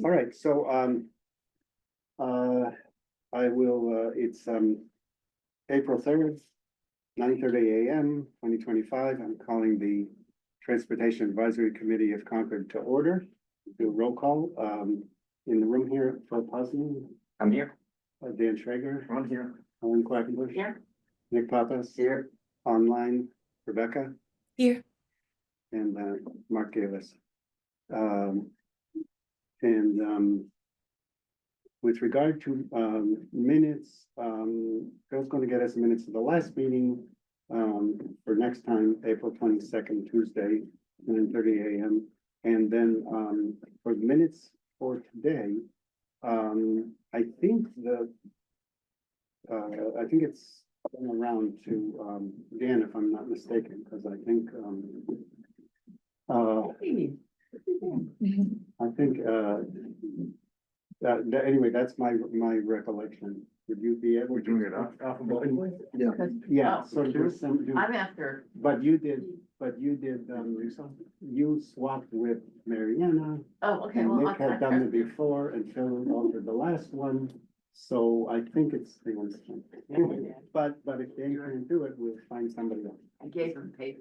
All right, so, I will, it's, April 3rd, 9:30 AM, 2025. I'm calling the Transportation Advisory Committee of Concord to order. Do a roll call, in the room here, Phil Posner, I'm here. Dan Schrager, I'm here. Ellen Quackenbush. Here. Nick Pappas. Here. Online, Rebecca, Here. and, Mark Galis. And with regard to minutes, Phil's going to get us minutes of the last meeting for next time, April 22nd, Tuesday, 9:30 AM. And then for the minutes for today, I think it's going around to Dan, if I'm not mistaken, because I think anyway, that's my recollection. Would you be able? We're doing it alphabetically? Yeah. Yeah, so do some, I'm after. but you did, you swapped with Mariana. Oh, okay, And well. Nick had done it before and Phil altered the last one, so I think it's the one. But if they can't do it, we'll find somebody else. I gave him paper.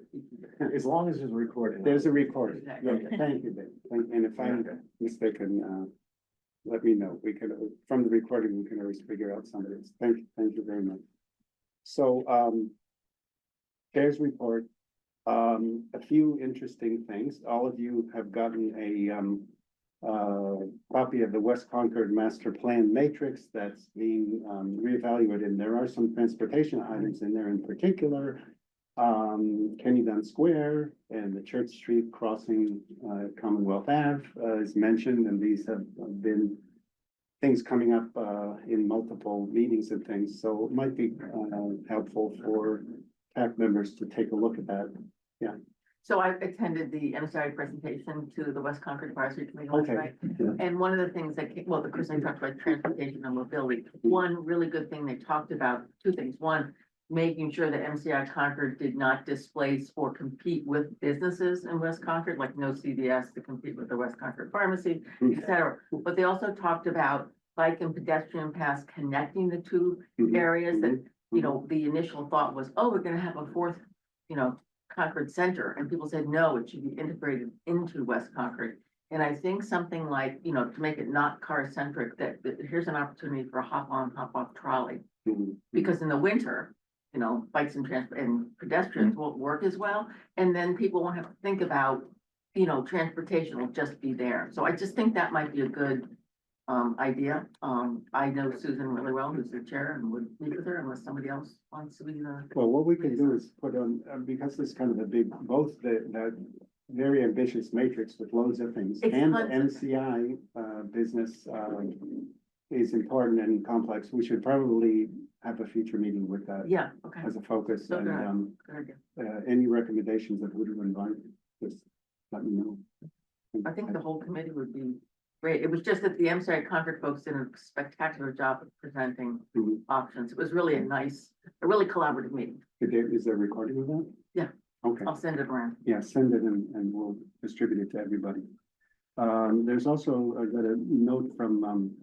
As long as it's recorded. There's a recording. Yeah, Okay. thank you, Dave. And if I'm mistaken, let me know. We can, from the recording, we can always figure out somebody else. Thank you very much. So, Chair's report, a few interesting things. All of you have gotten a copy of the West Concord Master Plan Matrix that's being reevaluated. And there are some transportation items in there, in particular, Kenny Dunn Square and the Church Street crossing, Commonwealth Ave, is mentioned, and these have been things coming up in multiple meetings and things, so it might be helpful for TAC members to take a look at that. So I attended the MCI presentation to the West Concord Advisory Committee last Okay. night. And one of the things that, well, of course, they talked about transportation and mobility. One really good thing they talked about, two things. One, making sure that MCI Concord did not displace or compete with businesses in West Concord, like no CVS to compete with the West Concord Pharmacy, et cetera. But they also talked about bike and pedestrian paths connecting the two areas that, you know, the initial thought was, oh, we're gonna have a fourth, you know, Concord Center, and people said, no, it should be integrated into West Concord. And I think something like, you know, to make it not car centric, that here's an opportunity for a hop on, hop off trolley. Because in the winter, you know, bikes and pedestrians won't work as well, and then people won't have to think about, you know, transportation will just be there. So I just think that might be a good idea. I know Susan really well, who's the chair, and would meet with her unless somebody else wants to be the. Well, what we can do is put on, because it's kind of a big, both that very ambitious matrix with loads of things, It's and the tons of- MCI business is important and complex. We should probably have a future meeting with that Yeah, okay, as a focus. So And good idea. any recommendations of who to invite, just let me know. I think the whole committee would be great. It was just that the MCI Concord folks did a spectacular job of presenting Mhm. options. It was really a really collaborative meeting. Is there a recording of that? Yeah. Okay. I'll send it around. Yeah, send it and we'll distribute it to everybody. There's also, I got a note from,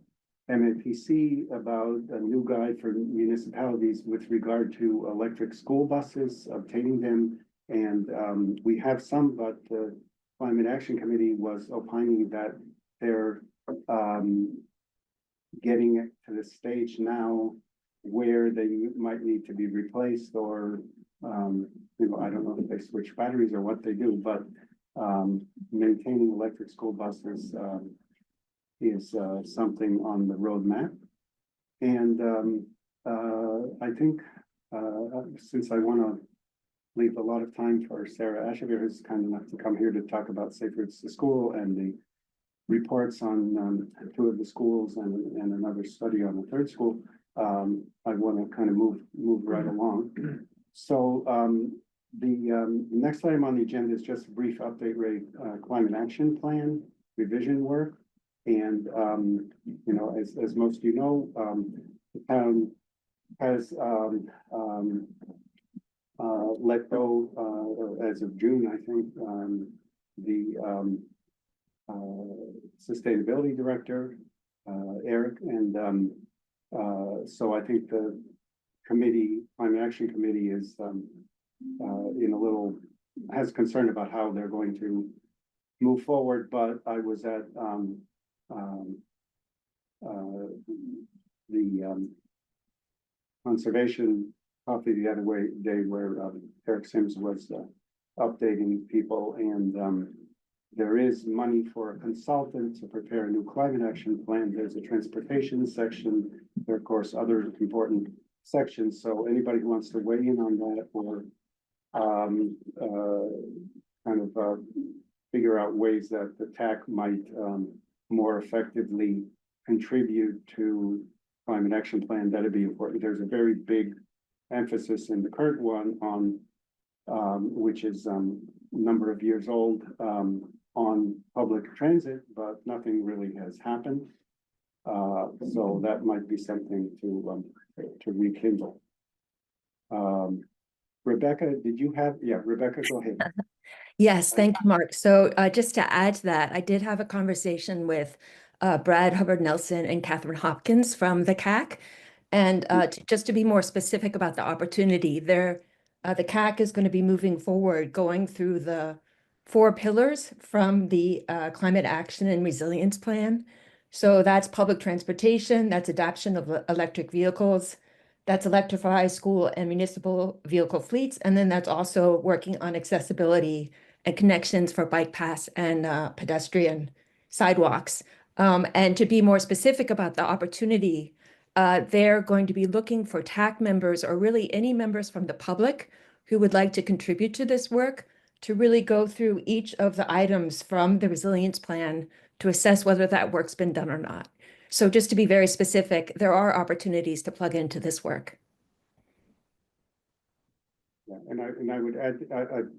MAPC about a new guide for municipalities with regard to electric school buses, obtaining them. And, we have some, but the Climate Action Committee was opining that they're, getting it to the stage now where they might need to be replaced or, you know, I don't know if they switch batteries or what they do, but maintaining electric school buses is something on the roadmap. And I think since I want to leave a lot of time for Sarah Ashever, who's kind enough to come here to talk about Safe Routes to School and the reports on two of the schools and another study on the third school, I want to kind of move right along. So the next item on the agenda is just a brief update, climate action plan revision work. And you know, as most of you know, the town has let go as of June, I think, the Sustainability Director, Eric, and, so I think the committee, Climate Action Committee is, in a little, has concern about how they're going to move forward, but I was at, the conservation coffee the other day where Eric Sims was updating people, and there is money for a consultant to prepare a new climate action plan. There's a transportation section. There are, of course, other important sections. So anybody who wants to weigh in on that or figure out ways that the TAC might more effectively contribute to climate action plan, that'd be important. There's a very big emphasis in the current one on which is number of years old on public transit, but nothing really has happened. So that might be something to rekindle. Rebecca, did you have, yeah, Rebecca, go ahead. Yes, thank you, Mark. So just to add to that, I did have a conversation with Brad Hubbard Nelson and Catherine Hopkins from the CAC. And just to be more specific about the opportunity, the CAC is going to be moving forward, going through the 4 pillars from the Climate Action and Resilience Plan. So that's public transportation, that's adoption of electric vehicles, that's electrify school and municipal vehicle fleets, and then that's also working on accessibility and connections for bike paths and pedestrian sidewalks. And to be more specific about the opportunity, they're going to be looking for TAC members or really any members from the public who would like to contribute to this work to really go through each of the items from the resilience plan to assess whether that work's been done or not. So just to be very specific, there are opportunities to plug into this work. Yeah, and I would add,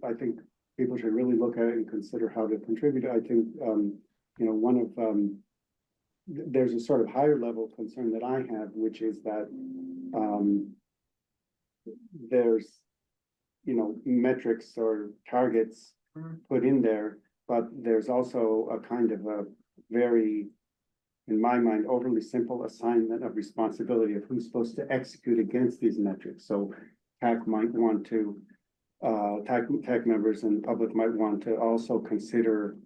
I think people should really look at it and consider how to contribute. I think, one of, there's a sort of higher level concern that I have, which is that, there's, metrics or targets put in there, but there's also a kind of a very, in my mind, overly simple assignment of responsibility of who's supposed to execute against these metrics. So TAC might want to, TAC members and the public might want to also consider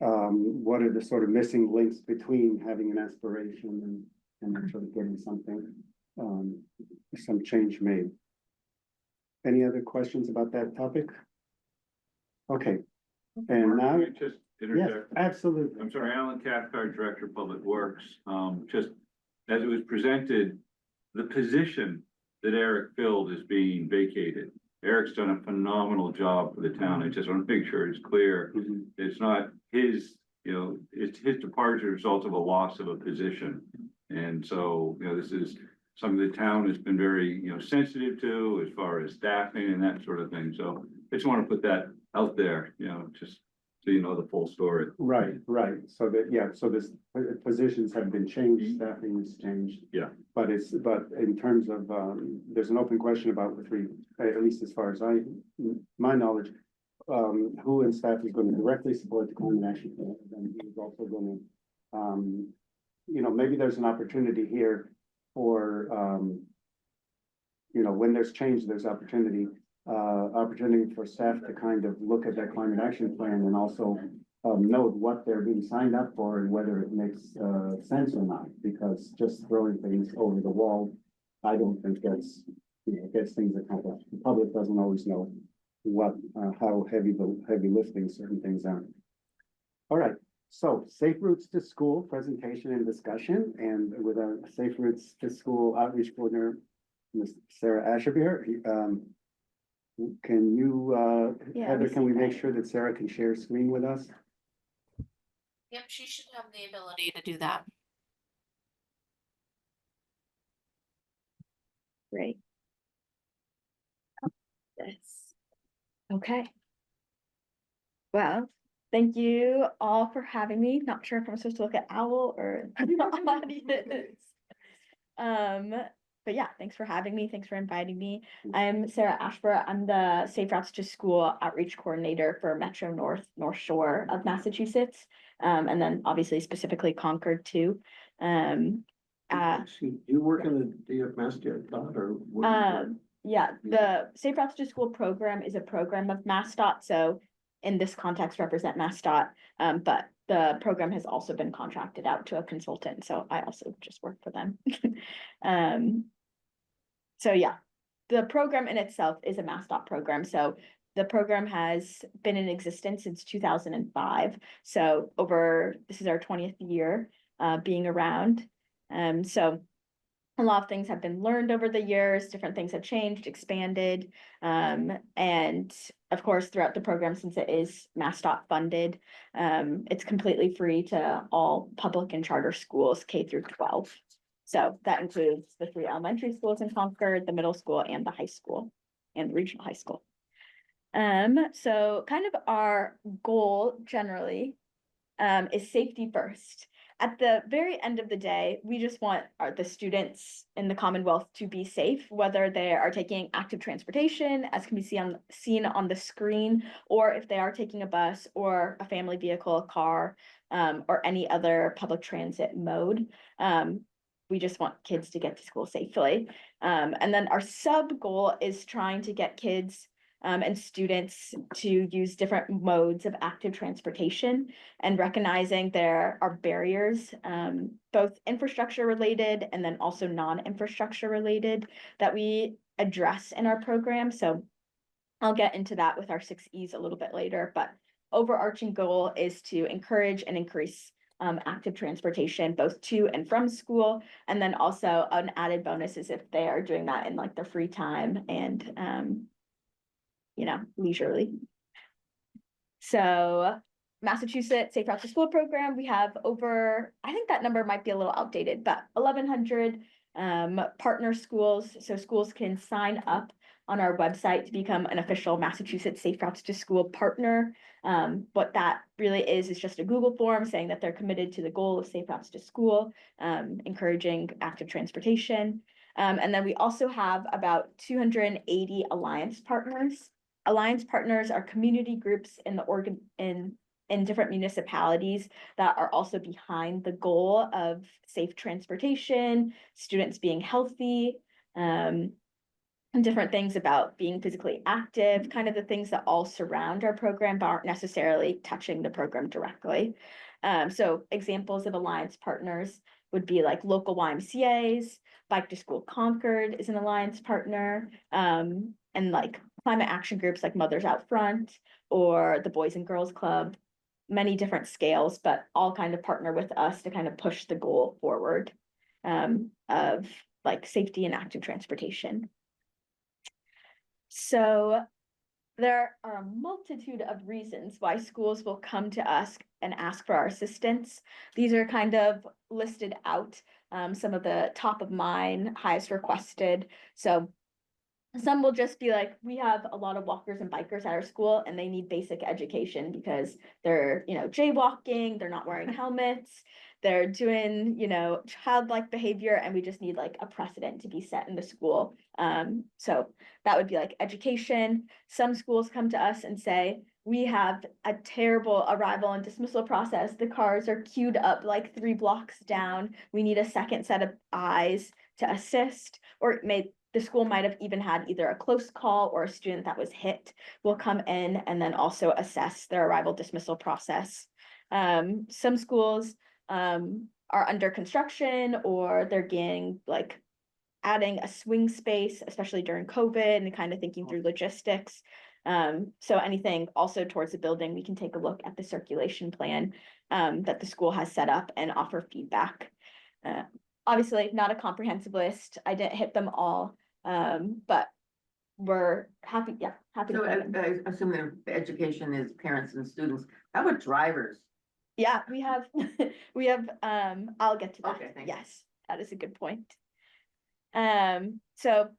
what are the sort of missing links between having an aspiration and actually getting something, some change made. Any other questions about that topic? Okay, and now, Can I just yes, interject? absolutely. I'm sorry, Alan Cathcart, Director of Public Works. Just as it was presented, the position that Eric filled is being vacated. Eric's done a phenomenal job for the town. I just want to make sure it's clear. Mhm. It's not his, it's his departure result of a loss of a position. And so, this is something the town has been very, sensitive to as far as staffing and that sort of thing. So I just want to put that out there, just so you know the full story. Right. So that, yeah, so this positions have been changed, staffing has changed. Yeah. But in terms of, there's an open question about at least as far as my knowledge, who in staff is going to directly support the climate action plan, and who's also going to, maybe there's an opportunity here for, when there's change, there's opportunity for staff to kind of look at that climate action plan and also note what they're being signed up for and whether it makes sense or not, because just throwing things over the wall, I don't think gets things accomplished. The public doesn't always know how heavy lifting certain things are. All right, so Safe Routes to School presentation and discussion, and with our Safe Routes to School outreach coordinator, Ms. Sarah Asherbeer. Can you, Heather, can we make sure that Sarah can share screen with us? Yep, she should have the ability to do that. Great. Yes. Okay. Well, thank you all for having me. Not sure if I'm supposed to look at Owl or the audience. but yeah, thanks for having me. Thanks for inviting me. I'm Sarah Ashborough. I'm the Safe Routes to School Outreach Coordinator for Metro North Shore of Massachusetts. And then obviously specifically Concord too. You work in the DF Mass DOT or? what do you work? Yeah, the Safe Routes to School program is a program of MassDOT, so in this context represent MassDOT. But the program has also been contracted out to a consultant, so I also just work for them. So yeah, the program in itself is a MassDOT program, so the program has been in existence since 2005. So this is our 20th year being around. So a lot of things have been learned over the years, different things have changed, expanded. And of course, throughout the program, since it is MassDOT funded, it's completely free to all public and charter schools, K through 12. So that includes the 3 elementary schools in Concord, the middle school and the high school and the regional high school. So kind of our goal generally is safety first. At the very end of the day, we just want the students in the Commonwealth to be safe, whether they are taking active transportation, as can be seen on the screen, or if they are taking a bus or a family vehicle, a car, or any other public transit mode. We just want kids to get to school safely. And then our sub goal is trying to get kids and students to use different modes of active transportation and recognizing there are barriers, both infrastructure related and then also non-infrastructure related that we address in our program. So I'll get into that with our 6 E's a little bit later, but overarching goal is to encourage and increase active transportation, both to and from school. And then also an added bonus is if they are doing that in like their free time and, leisurely. So Massachusetts Safe Routes to School program, we have over, I think that number might be a little outdated, but 1,100 partner schools. So schools can sign up on our website to become an official Massachusetts Safe Routes to School partner. What that really is just a Google form saying that they're committed to the goal of Safe Routes to School, encouraging active transportation. And then we also have about 280 alliance partners. Alliance partners are community groups in the in different municipalities that are also behind the goal of safe transportation, students being healthy, and different things about being physically active, kind of the things that all surround our program but aren't necessarily touching the program directly. So examples of alliance partners would be like local YMCAs, Bike to School Concord is an alliance partner, and like climate action groups like Mothers Out Front or the Boys and Girls Club, many different scales, but all kind of partner with us to kind of push the goal forward of like safety and active transportation. So there are a multitude of reasons why schools will come to us and ask for our assistance. These are kind of listed out, some of the top of mind, highest requested. So some will just be like, we have a lot of walkers and bikers at our school and they need basic education because they're, jaywalking, they're not wearing helmets, they're doing, childlike behavior, and we just need like a precedent to be set in the school. So that would be like education. Some schools come to us and say, we have a terrible arrival and dismissal process. The cars are queued up like 3 blocks down. We need a second set of eyes to assist, or the school might have even had either a close call or a student that was hit will come in and then also assess their arrival dismissal process. Some schools are under construction or they're getting like adding a swing space, especially during COVID, and kind of thinking through logistics. So anything also towards the building, we can take a look at the circulation plan that the school has set up and offer feedback. Obviously not a comprehensive list. I didn't hit them all. But we're happy. Yeah, happy. So to I assume that education is parents and students. How about drivers? Yeah, we have, I'll get to that. Okay, thank you. Yes, that is a good point. So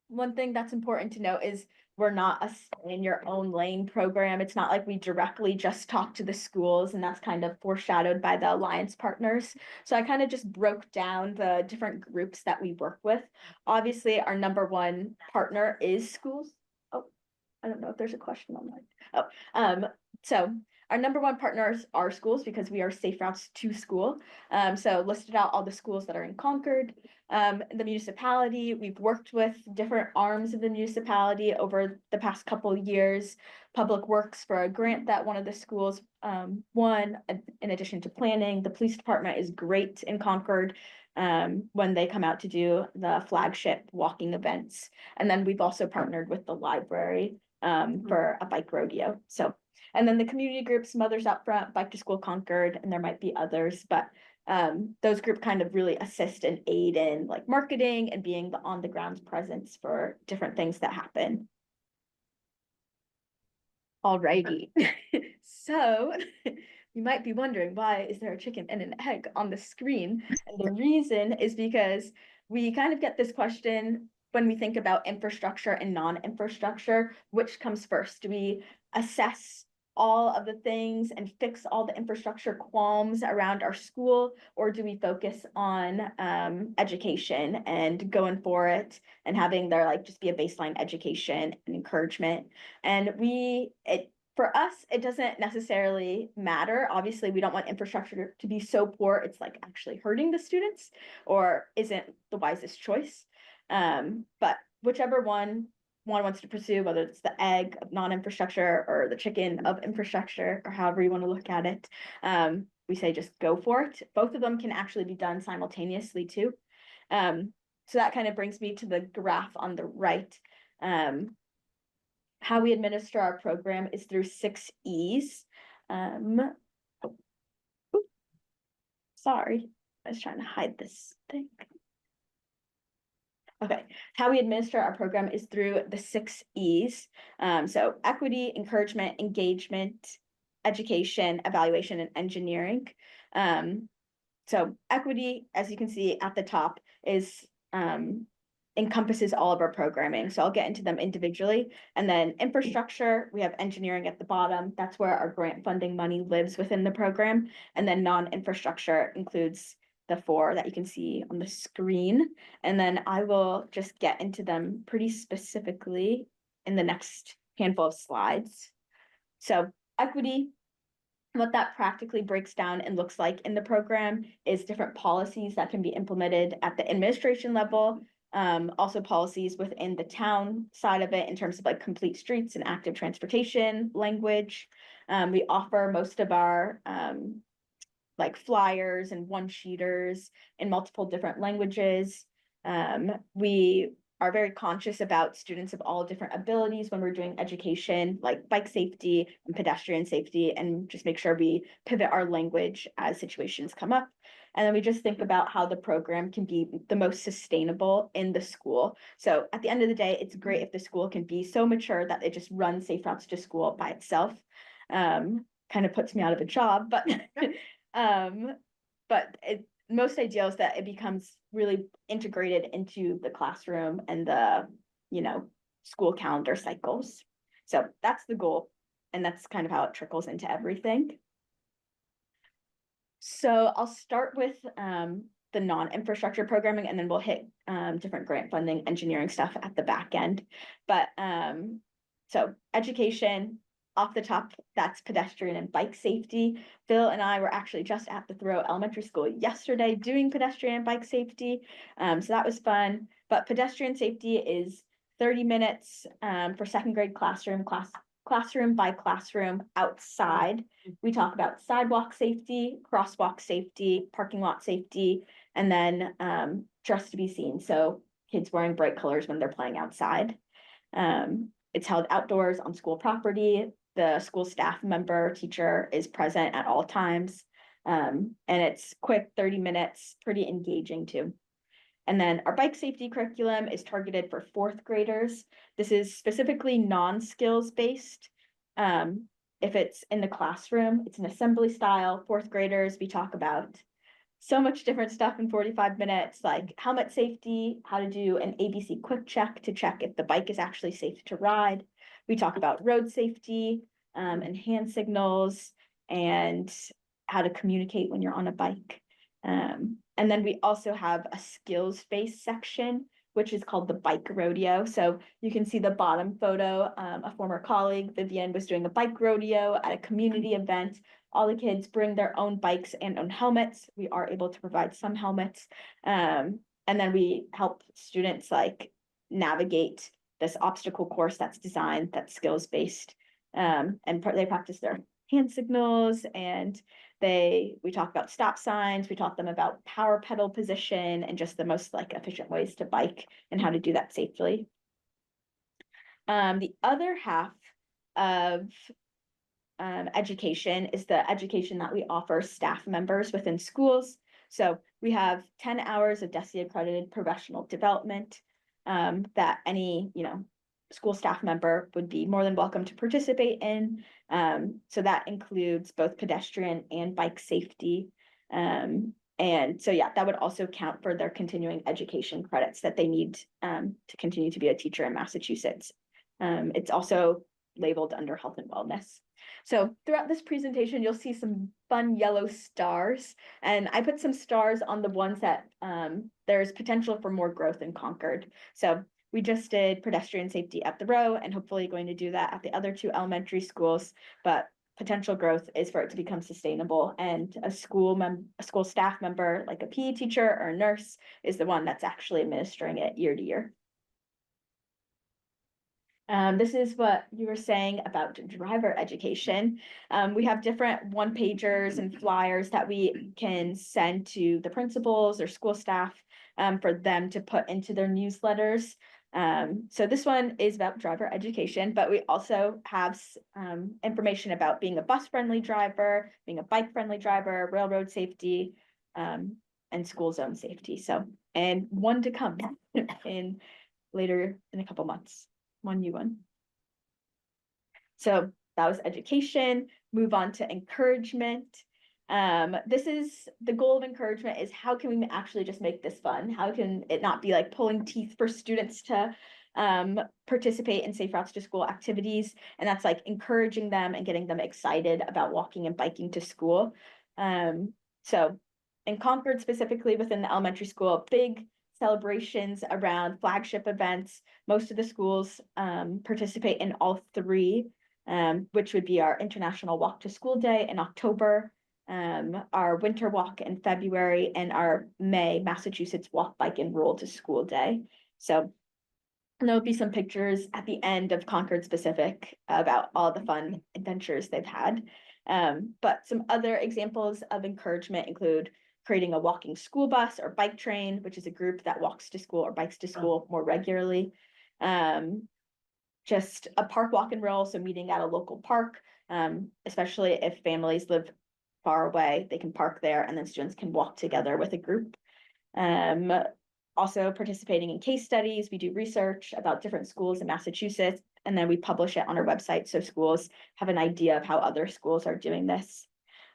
one thing that's important to note is we're not a stay in your own lane program. It's not like we directly just talk to the schools, and that's kind of foreshadowed by the alliance partners. So I kind of just broke down the different groups that we work with. Obviously, our number one partner is schools. Oh, I don't know if there's a question online. So our number one partners are schools because we are safe routes to school. So listed out all the schools that are in Concord. The municipality, we've worked with different arms of the municipality over the past couple of years. Public Works for a grant that one of the schools won, in addition to planning. The police department is great in Concord when they come out to do the flagship walking events. And then we've also partnered with the library for a bike rodeo. So, and then the community groups, Mothers Out Front, Bike to School Concord, and there might be others, but those group kind of really assist and aid in like marketing and being the on the ground presence for different things that happen. Alrighty, so you might be wondering, why is there a chicken and an egg on the screen? And the reason is because we kind of get this question when we think about infrastructure and non-infrastructure, which comes first? Do we assess all of the things and fix all the infrastructure qualms around our school, or do we focus on education and going for it and having there like just be a baseline education and encouragement? And for us, it doesn't necessarily matter. Obviously, we don't want infrastructure to be so poor it's like actually hurting the students or isn't the wisest choice. But whichever one wants to pursue, whether it's the egg of non-infrastructure or the chicken of infrastructure, or however you want to look at it, we say just go for it. Both of them can actually be done simultaneously too. So that kind of brings me to the graph on the right. How we administer our program is through 6 E's. Sorry, I was trying to hide this thing. Okay, how we administer our program is through the 6 E's. So equity, encouragement, engagement, education, evaluation, and engineering. So equity, as you can see at the top, is encompasses all of our programming. So I'll get into them individually. And then infrastructure, we have engineering at the bottom. That's where our grant funding money lives within the program. And then non-infrastructure includes the 4 that you can see on the screen. And then I will just get into them pretty specifically in the next handful of slides. So equity, what that practically breaks down and looks like in the program is different policies that can be implemented at the administration level. Also policies within the town side of it in terms of like complete streets and active transportation language. We offer most of our like flyers and one-sheeters in multiple different languages. We are very conscious about students of all different abilities when we're doing education, like bike safety and pedestrian safety, and just make sure we pivot our language as situations come up. And then we just think about how the program can be the most sustainable in the school. So at the end of the day, it's great if the school can be so mature that it just runs safe routes to school by itself. Kind of puts me out of a job, but most ideal is that it becomes really integrated into the classroom and the, school calendar cycles. So that's the goal. And that's kind of how it trickles into everything. So I'll start with the non-infrastructure programming, and then we'll hit different grant funding, engineering stuff at the back end. But so education, off the top, that's pedestrian and bike safety. Phil and I were actually just at the Thoreau Elementary School yesterday doing pedestrian and bike safety. So that was fun. But pedestrian safety is 30 minutes for second grade classroom by classroom outside. We talk about sidewalk safety, crosswalk safety, parking lot safety, and then dress to be seen. So kids wearing bright colors when they're playing outside. It's held outdoors on school property. The school staff member, teacher is present at all times. And it's quick, 30 minutes, pretty engaging too. And then our bike safety curriculum is targeted for 4th graders. This is specifically non-skills based. If it's in the classroom, it's an assembly style. 4th graders, we talk about so much different stuff in 45 minutes, like helmet safety, how to do an ABC quick check to check if the bike is actually safe to ride. We talk about road safety, and hand signals, and how to communicate when you're on a bike. And then we also have a skills-based section, which is called the bike rodeo. So you can see the bottom photo, a former colleague, Vivian, was doing a bike rodeo at a community event. All the kids bring their own bikes and own helmets. We are able to provide some helmets. And then we help students like navigate this obstacle course that's designed, that's skills-based. And they practice their hand signals, and we talk about stop signs. We taught them about power pedal position and just the most like efficient ways to bike and how to do that safely. The other half of education is the education that we offer staff members within schools. So we have 10 hours of DESE accredited professional development that any, school staff member would be more than welcome to participate in. So that includes both pedestrian and bike safety. And so, yeah, that would also count for their continuing education credits that they need to continue to be a teacher in Massachusetts. It's also labeled under health and wellness. So throughout this presentation, you'll see some fun yellow stars, and I put some stars on the ones that there's potential for more growth in Concord. So we just did pedestrian safety at the Row, and hopefully going to do that at the other 2 elementary schools, but potential growth is for it to become sustainable, and a school staff member, like a PE teacher or a nurse, is the one that's actually administering it year to year. This is what you were saying about driver education. We have different one-pagers and flyers that we can send to the principals or school staff for them to put into their newsletters. So this one is about driver education, but we also have information about being a bus-friendly driver, being a bike-friendly driver, railroad safety, and school zone safety. So, and one to come later in a couple months. One new one. So that was education. Move on to encouragement. This is the goal of encouragement, is how can we actually just make this fun? How can it not be like pulling teeth for students to participate in safe routes to school activities? And that's like encouraging them and getting them excited about walking and biking to school. So in Concord, specifically within the elementary school, big celebrations around flagship events. Most of the schools participate in all 3, which would be our International Walk to School Day in October, our Winter Walk in February, and our May Massachusetts Walk, Bike, and Roll to School Day. So there'll be some pictures at the end of Concord specific about all the fun adventures they've had. But some other examples of encouragement include creating a walking school bus or bike train, which is a group that walks to school or bikes to school more regularly. Just a park walk and roll, so meeting at a local park, especially if families live far away, they can park there and then students can walk together with a group. Also participating in case studies. We do research about different schools in Massachusetts, and then we publish it on our website so schools have an idea of how other schools are doing this.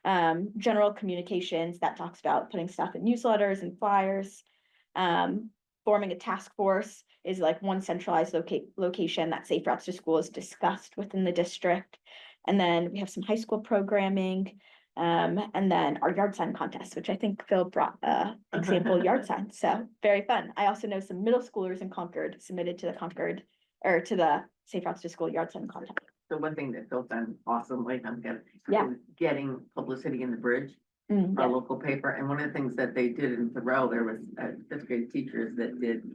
General communications, that talks about putting stuff in newsletters and flyers. Forming a task force is like one centralized location that Safe Routes to School is discussed within the district. And then we have some high school programming, and then our yard sign contest, which I think Phil brought example yard sign. So very fun. I also know some middle schoolers in Concord submitted to the Concord or to the Safe Routes to School yard sign contest. So one thing that Phil done awesomely, Yeah. is getting publicity in the Bridge, Mm, our yeah. local paper. And one of the things that they did in Thoreau, there was 5th grade teachers that did,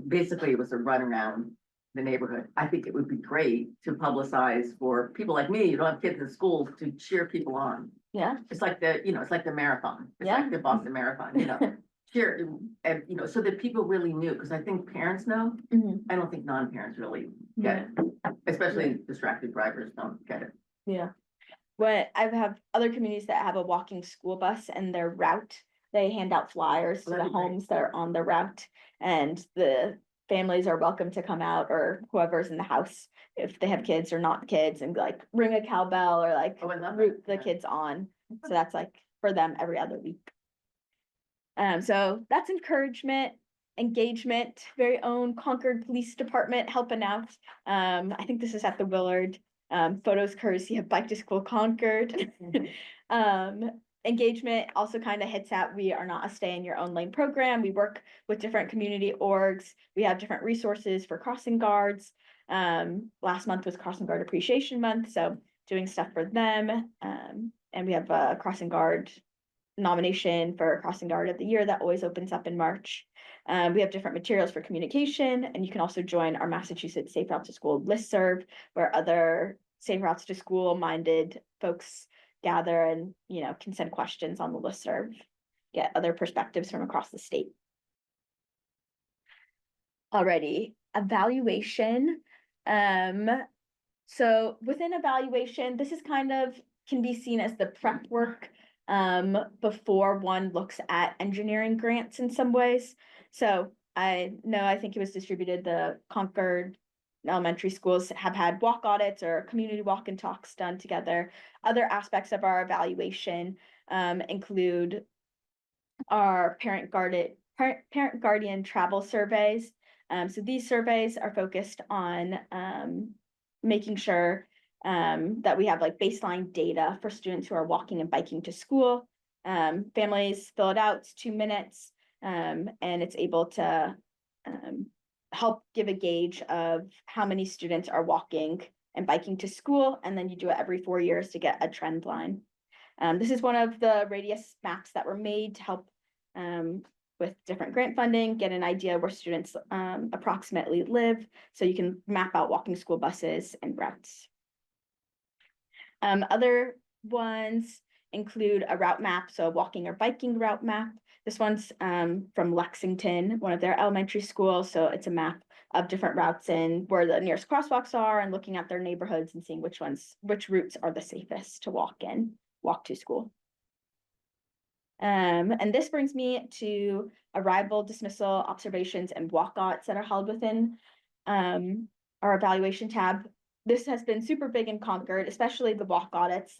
basically it was a run around the neighborhood. I think it would be great to publicize for people like me, you don't have kids in school, to cheer people on. Yeah. It's like it's like the marathon. It's Yeah. like the Boston Marathon, cheer, and, so that people really knew, because I think parents know. Mhm. I don't think non-parents really get it, especially distracted drivers don't get it. Yeah. When I have other communities that have a walking school bus and their route, they hand out flyers to the That'd be great. homes that are on the route, and the families are welcome to come out, or whoever's in the house, if they have kids or not kids, and like ring a cowbell or like Oh, I love root that. the Yeah. kids on. So that's like for them every other week. So that's encouragement, engagement, very own Concord Police Department helping out. I think this is at the Willard. Photos courtesy of Bike to School Concord. Engagement also kind of hits at, we are not a stay in your own lane program. We work with different community orgs. We have different resources for crossing guards. Last month was Crossing Guard Appreciation Month, so doing stuff for them. And we have a crossing guard nomination for Crossing Guard of the Year that always opens up in March. We have different materials for communication, and you can also join our Massachusetts Safe Routes to School listserv, where other Safe Routes to School minded folks gather and, you know, can send questions on the listserv, get other perspectives from across the state. Alrighty, evaluation. So within evaluation, this is kind of can be seen as the prep work before one looks at engineering grants in some ways. So I think it was distributed, the Concord elementary schools have had walk audits or community walk and talks done together. Other aspects of our evaluation include our parent guardian travel surveys. So these surveys are focused on making sure that we have like baseline data for students who are walking and biking to school. Families fill it out, it's 2 minutes, and it's able to help give a gauge of how many students are walking and biking to school, and then you do it every 4 years to get a trend line. This is one of the radius maps that were made to help with different grant funding, get an idea where students approximately live, so you can map out walking school buses and routes. Other ones include a route map, so a walking or biking route map. This one's from Lexington, one of their elementary schools, so it's a map of different routes and where the nearest crosswalks are, and looking at their neighborhoods and seeing which routes are the safest to walk to school. And this brings me to arrival, dismissal, observations, and walkouts that are held within our evaluation tab. This has been super big in Concord, especially the walk audits.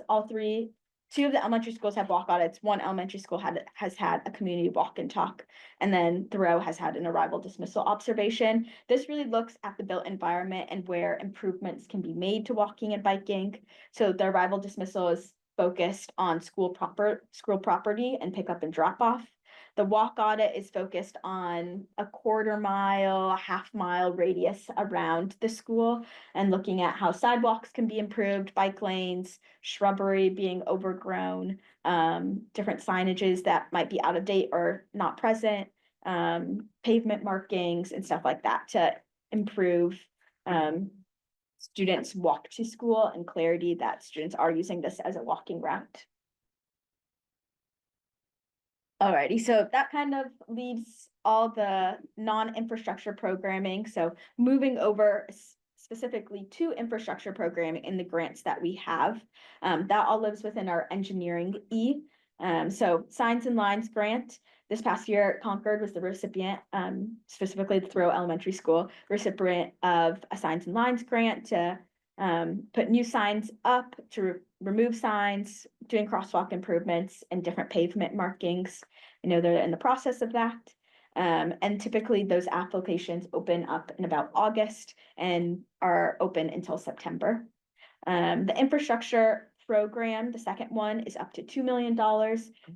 Two of the elementary schools have walk audits. One elementary school has had a community walk and talk, and then Thoreau has had an arrival dismissal observation. This really looks at the built environment and where improvements can be made to walking and biking. So the arrival dismissal is focused on school property and pickup and drop off. The walk audit is focused on a 1/4 mile, 1/2 mile radius around the school and looking at how sidewalks can be improved, bike lanes, shrubbery being overgrown, different signages that might be out of date or not present, pavement markings and stuff like that to improve students' walk to school and clarity that students are using this as a walking route. Alrighty, so that kind of leaves all the non-infrastructure programming. So moving over specifically to infrastructure programming in the grants that we have, that all lives within our engineering E. So Signs and Lines grant. This past year, Concord was the recipient, specifically the Thoreau Elementary School, recipient of a Signs and Lines grant to put new signs up, to remove signs, doing crosswalk improvements and different pavement markings. I know they're in the process of that. And typically those applications open up in about August and are open until September. The infrastructure program, the second one, is up to $2 million.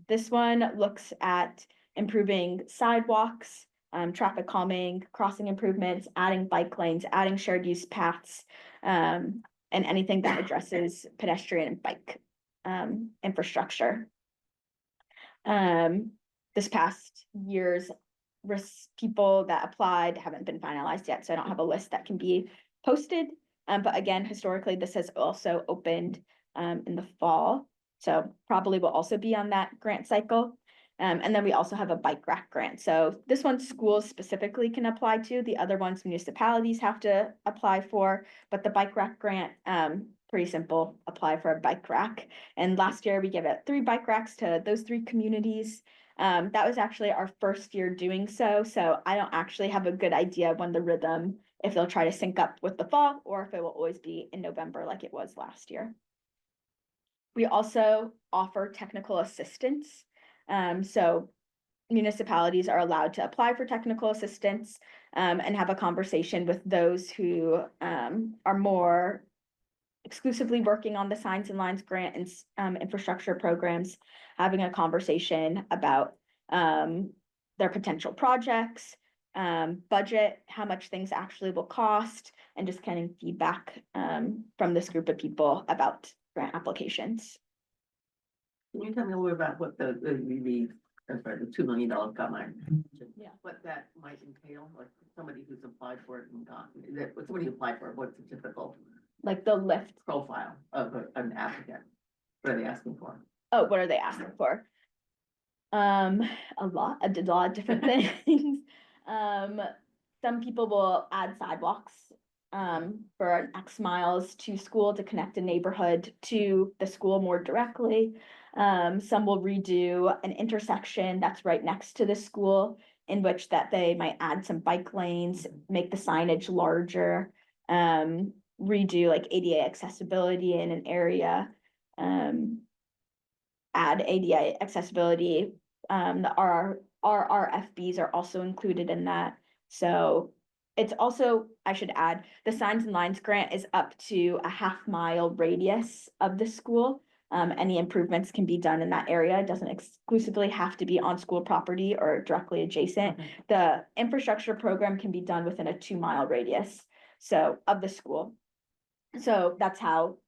This one looks at improving sidewalks, traffic calming, crossing improvements, adding bike lanes, adding shared use paths, and anything that addresses pedestrian and bike infrastructure. This past year's people that applied haven't been finalized yet, so I don't have a list that can be posted. But again, historically, this has also opened in the fall, so probably will also be on that grant cycle. And then we also have a bike rack grant. So this one schools specifically can apply to, the other ones municipalities have to apply for, but the bike rack grant, pretty simple, apply for a bike rack. And last year we gave out 3 bike racks to those 3 communities. That was actually our first year doing so. So I don't actually have a good idea when the rhythm, if they'll try to sync up with the fall or if it will always be in November like it was last year. We also offer technical assistance. So municipalities are allowed to apply for technical assistance and have a conversation with those who are more exclusively working on the Signs and Lines grant and infrastructure programs, having a conversation about their potential projects, budget, how much things actually will cost, and just getting feedback from this group of people about grant applications. Can you tell me a little bit about what the $2 million got mine? Yeah. What that might entail, like somebody who's applied for it and gotten, what somebody applied for, what's the typical Like the lift. profile of an applicant? What are they asking for? Oh, what are they asking for? A lot of different things. Some people will add sidewalks for an X miles to school to connect a neighborhood to the school more directly. Some will redo an intersection that's right next to the school, in which that they might add some bike lanes, make the signage larger, redo like ADA accessibility in an area, add ADA accessibility. The RRFBs are also included in that. So it's also, I should add, the Signs and Lines grant is up to a half-mile radius of the school. Any improvements can be done in that area. It doesn't exclusively have to be on school property or directly adjacent. Okay. The infrastructure program can be done within a 2-mile radius, so of the school. So that's how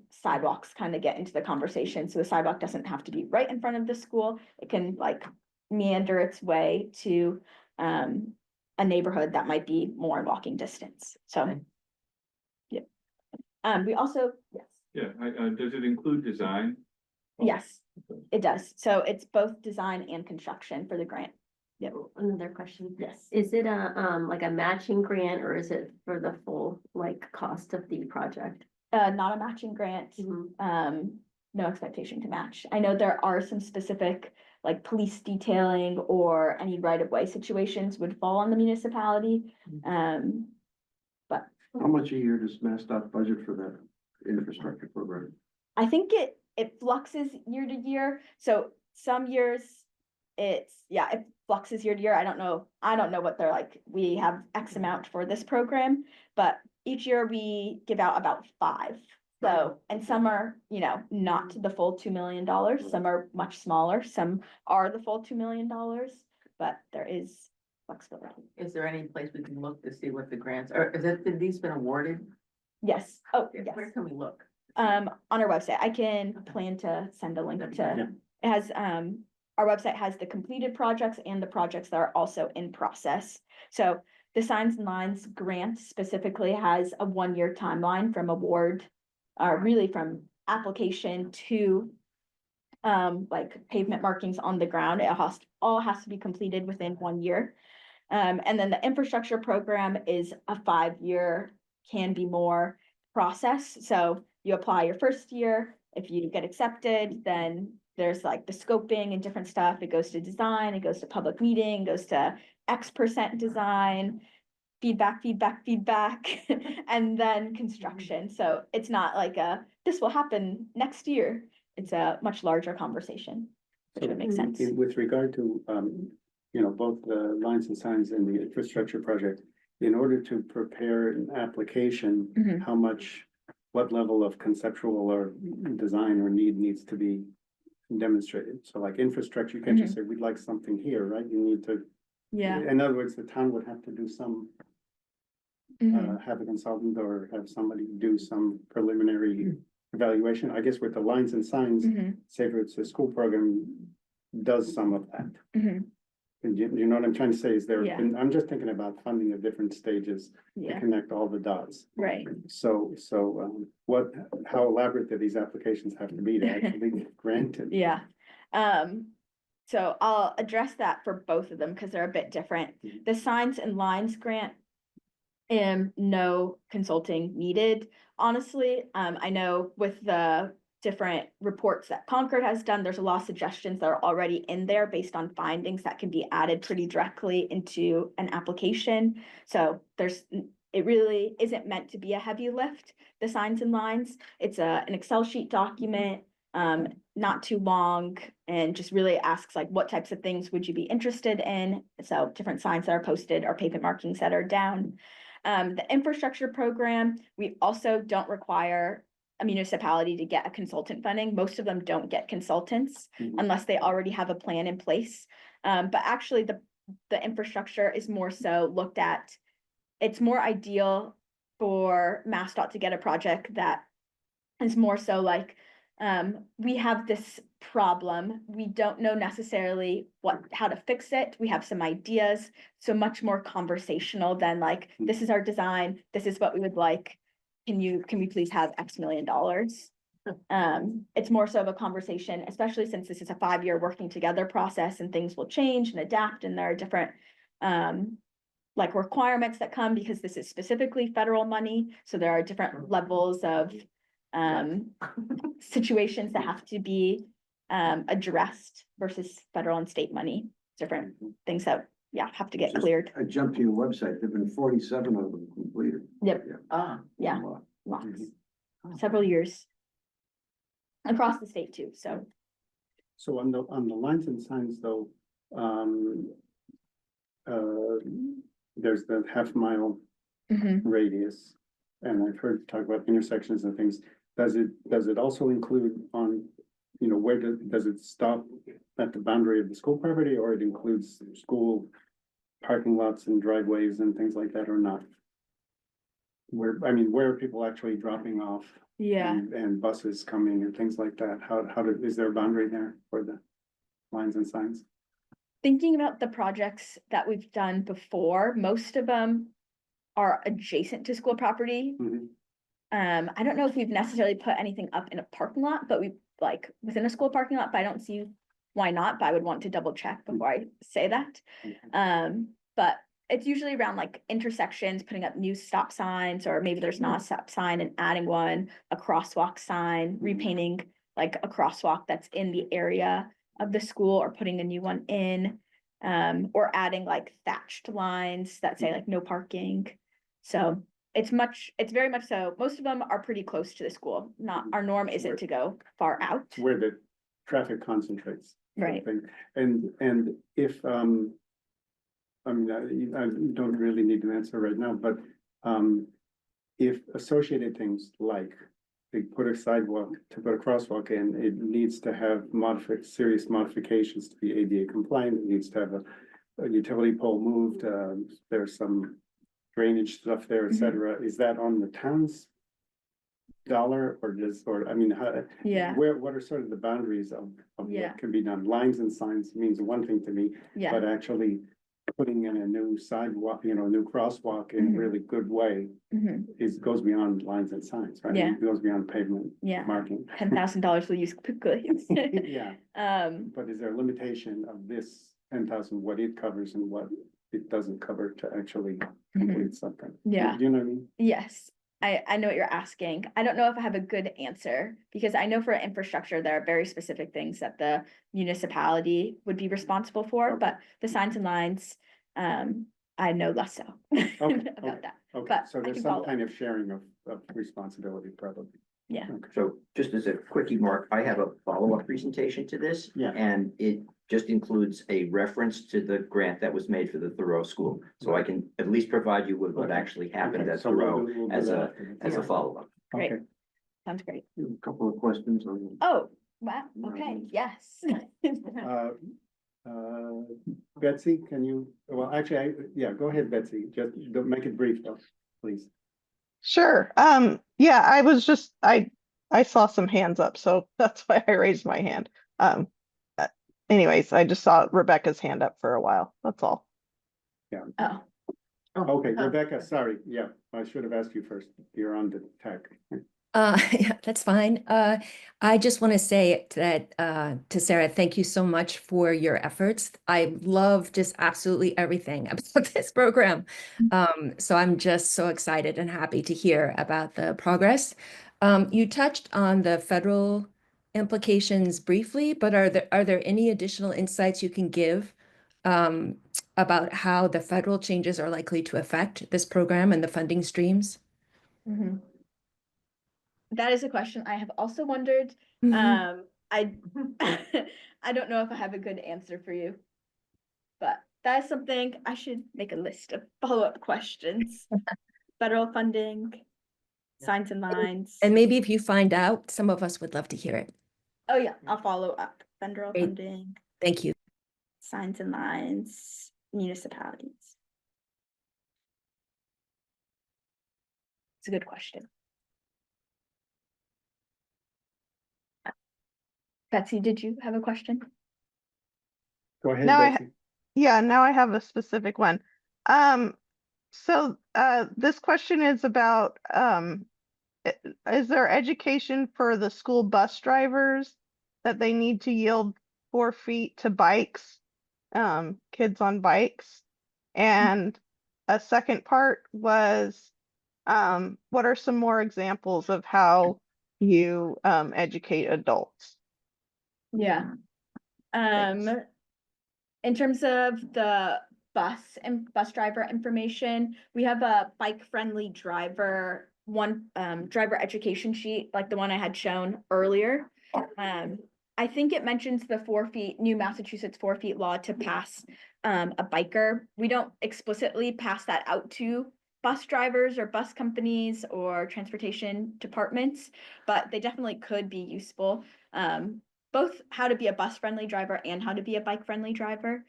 sidewalks kind of get into the conversation. So the sidewalk doesn't have to be right in front of the school. It can like meander its way to a neighborhood that might be more in walking distance. So, Okay. yeah. We also, yes. Yeah, does it include design? Yes, it does. So it's both design and construction for the grant. Yep. Another question. Yes. Is it a, like a matching grant or is it for the full, like, cost of the project? Not a matching grant. No expectation to match. I know there are some specific, like police detailing or any right-of-way situations would fall on the municipality. But How much a year does MassDOT budget for that infrastructure program? I think it fluxes year to year. So some years it fluxes year to year. I don't know what they're like. We have X amount for this program, but each year we give out about 5. So, and some are, not the full $2 million. Some are much smaller. Some are the full $2 million, but there is flexibility. Is there any place we can look to see what the grants are? Have these been awarded? Yes. Oh, yes. Where can we look? On our website, I can plan to send a link to, it has, our website has the completed projects and the projects that are also in process. So the Signs and Lines grant specifically has a 1-year timeline from award, really from application to like pavement markings on the ground. It all has to be completed within 1 year. And then the infrastructure program is a 5-year, can be more process. So you apply your first year. If you get accepted, then there's like the scoping and different stuff. It goes to design, it goes to public meeting, goes to X% design, feedback, and then construction. So it's not like this will happen next year. It's a much larger conversation, which would make sense. With regard to, both the lines and signs and the infrastructure project, in order to prepare an application, Mhm. what level of conceptual or design or need needs to be demonstrated? So like infrastructure, you can't just say, we'd like something here, right? You need to, Yeah. in other words, the town would have to do some, Mhm. have a consultant or have somebody do some preliminary evaluation. I guess with the lines and signs, Mhm. say if it's a school program, does some of that. Mhm. And you know what I'm trying to say is Yeah. and I'm just thinking about funding at different stages to Yeah, connect all the dots. right. So, how elaborate do these applications have to be to actually get granted? Yeah. So I'll address that for both of them because they're a bit different. Mhm. The Signs and Lines grant, no consulting needed. Honestly, I know with the different reports that Concord has done, there's a lot of suggestions that are already in there based on findings that can be added pretty directly into an application. So it really isn't meant to be a heavy lift, the Signs and Lines. It's an Excel sheet document. not too long, and just really asks like, what types of things would you be interested in? So different signs that are posted or pavement markings that are down. The infrastructure program, we also don't require a municipality to get a consultant funding. Most of them don't get consultants Mhm. unless they already have a plan in place. But actually the infrastructure is more so looked at, it's more ideal for MassDOT to get a project that is more so like, we have this problem, we don't know necessarily how to fix it, we have some ideas, so much more conversational than like, this is our design, this is what we would like. Can we please have X million dollars? It's more so of a conversation, especially since this is a 5-year working together process and things will change and adapt, and there are different like requirements that come because this is specifically federal money. So there are different levels of situations that have to be addressed versus federal and state money, different things that, yeah, have to get Just- cleared. I jumped to your website, there've been 47 of them completed. Yep, Ah, yeah, Wow. lots, several years. Across the state too, so. So on the lines and signs though, there's the half-mile radius. And I've heard talk about intersections and things. Does it also include on, where does it stop at the boundary of the school property, or it includes school parking lots and driveways and things like that, or not? Where are people actually dropping off? Yeah, And buses coming and things like that? Is there a boundary there for the lines and signs? thinking about the projects that we've done before, most of them are adjacent to school property. Mhm. I don't know if we've necessarily put anything up in a parking lot, but we like within a school parking lot, but I don't see why not, but I would want to double check before I say that. But it's usually around like intersections, putting up new stop signs, or maybe there's not a stop sign and adding one, a crosswalk sign, repainting like a crosswalk that's in the area of the school, or putting a new one in. Or adding like thatched lines that say like no parking. So it's very much so, most of them are pretty close to the school, our norm isn't to go far out. Where the traffic concentrates. sort of Right. thing. And if, I don't really need to answer right now, but, if associated things like they put a sidewalk, to put a crosswalk in, it needs to have serious modifications to be ADA compliant, it needs to have a utility pole moved, there's some drainage stuff there, et cetera. Is that on the town's dollar, or how? Yeah, What are sort of the boundaries of Yeah. what can be done? Lines and signs means one thing to me, yeah, but actually putting in a new sidewalk, a new crosswalk in a Mhm. really good way goes beyond lines and signs, right? Yeah. It goes beyond pavement yeah, marking. $10,000 will use quickly. Yeah, But is there a limitation of this 10,000, what it covers and what it doesn't cover to actually complete something? Yeah. Do you know what I mean? yes, I know what you're asking. I don't know if I have a good answer, because I know for infrastructure, there are very specific things that the municipality would be responsible for, Okay. but the signs and lines, I know less so Okay, about that. Okay, But so I there's can some follow kind of sharing of responsibility, probably. Yeah. Okay. So just as a quickie, Mark, I have a follow-up presentation to this. Yeah. And it just includes a reference to the grant that was made for the Thoreau School. So I can at least provide you with what actually happened Okay, at so we'll Thoreau do as that a, after this. as a follow-up. Great. Okay. Sounds great. A couple of questions on. Oh, wow, okay, yes. Betsy, can you, well, actually, go ahead, Betsy, just don't make it brief though, please. Sure. Yeah, I saw some hands up, so that's why I raised my hand. Uh, Anyways, I just saw Rebecca's hand up for a while. That's all. Oh, Okay, Rebecca, sorry, yeah, I should have asked you first, you're on the tech. Yeah, that's fine. I just want to say that to Sarah, thank you so much for your efforts. I love just absolutely everything about this program. So I'm just so excited and happy to hear about the progress. You touched on the federal implications briefly, but are there any additional insights you can give about how the federal changes are likely to affect this program and the funding streams? mhm. That is a question I have also wondered. Mhm. I I don't know if I have a good answer for you. But that is something I should make a list of follow-up questions. Federal funding, signs and lines. And maybe if you find out, some of us would love to hear it. Oh yeah, I'll follow up. Federal Great. funding, Thank you. signs and lines, municipalities. It's a good question. Betsy, did you have a question? Go ahead, Now Betsy. Yeah, now I have a specific one. So this question is about is there education for the school bus drivers that they need to yield 4 feet to bikes, kids on bikes? And a second part was what are some more examples of how you educate adults? Yeah. In terms of the bus and bus driver information, we have a bike-friendly driver, driver education sheet, like the one I had shown earlier. I think it mentions the 4 feet, new Massachusetts 4 feet law to pass a biker. We don't explicitly pass that out to bus drivers or bus companies or transportation departments, but they definitely could be useful. Both how to be a bus-friendly driver and how to be a bike-friendly driver.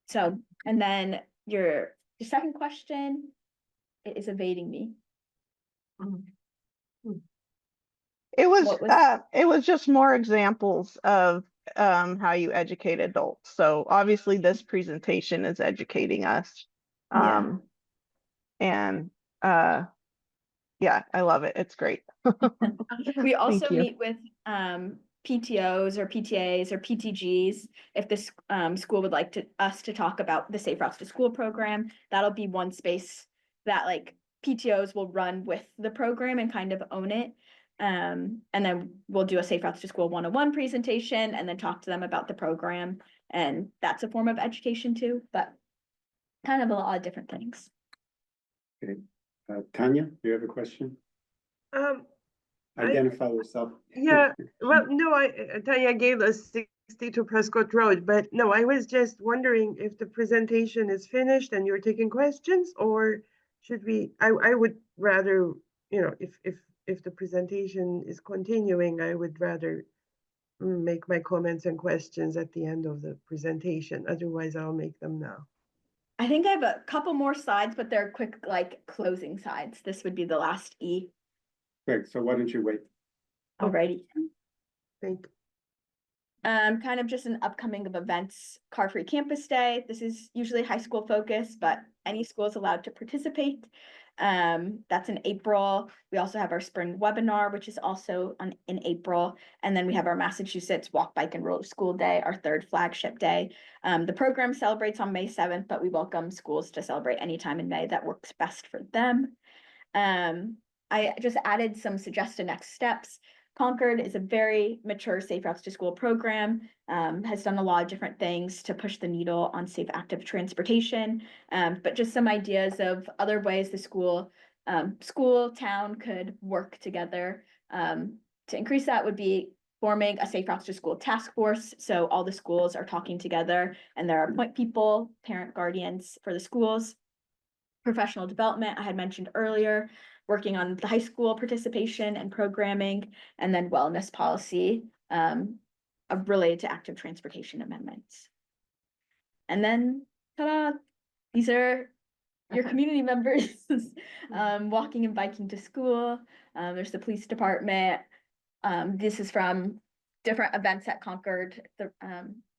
So, and then your second question is evading me. What was- It was just more examples of how you educate adults. So obviously this presentation is educating us. Yeah. And yeah, I love it. It's great. We also Thank you. meet with PTOs or PTAs or PTGs if this school would like us to talk about the Safe Routes to School program. That'll be one space that like PTOs will run with the program and kind of own it. And then we'll do a Safe Routes to School 101 presentation and then talk to them about the program. And that's a form of education too, but kind of a lot of different things. Tanya, do you have a question? Um, Identify yourself. yeah, well, no, Tanya gave us 62 Prescott Road, but no, I was just wondering if the presentation is finished and you're taking questions, or should we, I would rather, you know, if the presentation is continuing, I would rather make my comments and questions at the end of the presentation. Otherwise, I'll make them now. I think I have a couple more slides, but they're quick, like closing slides. This would be the last E. Great, so why don't you wait? Alrighty. Thank you. Kind of just an upcoming of events, Car Free Campus Day. This is usually high school focused, but any school is allowed to participate. That's in April. We also have our spring webinar, which is also in April. And then we have our Massachusetts Walk, Bike, and Roller School Day, our third flagship day. The program celebrates on May 7th, but we welcome schools to celebrate anytime in May that works best for them. I just added some suggested next steps. Concord is a very mature Safe Routes to School program, has done a lot of different things to push the needle on safe active transportation, but just some ideas of other ways the school, town could work together. To increase that would be forming a Safe Routes to School task force. So all the schools are talking together and there are point people, parent guardians for the schools. Professional development, I had mentioned earlier, working on the high school participation and programming, and then wellness policy related to active transportation amendments. And then, ta-da, these are your community members walking and biking to school. There's the police department. This is from different events at Concord,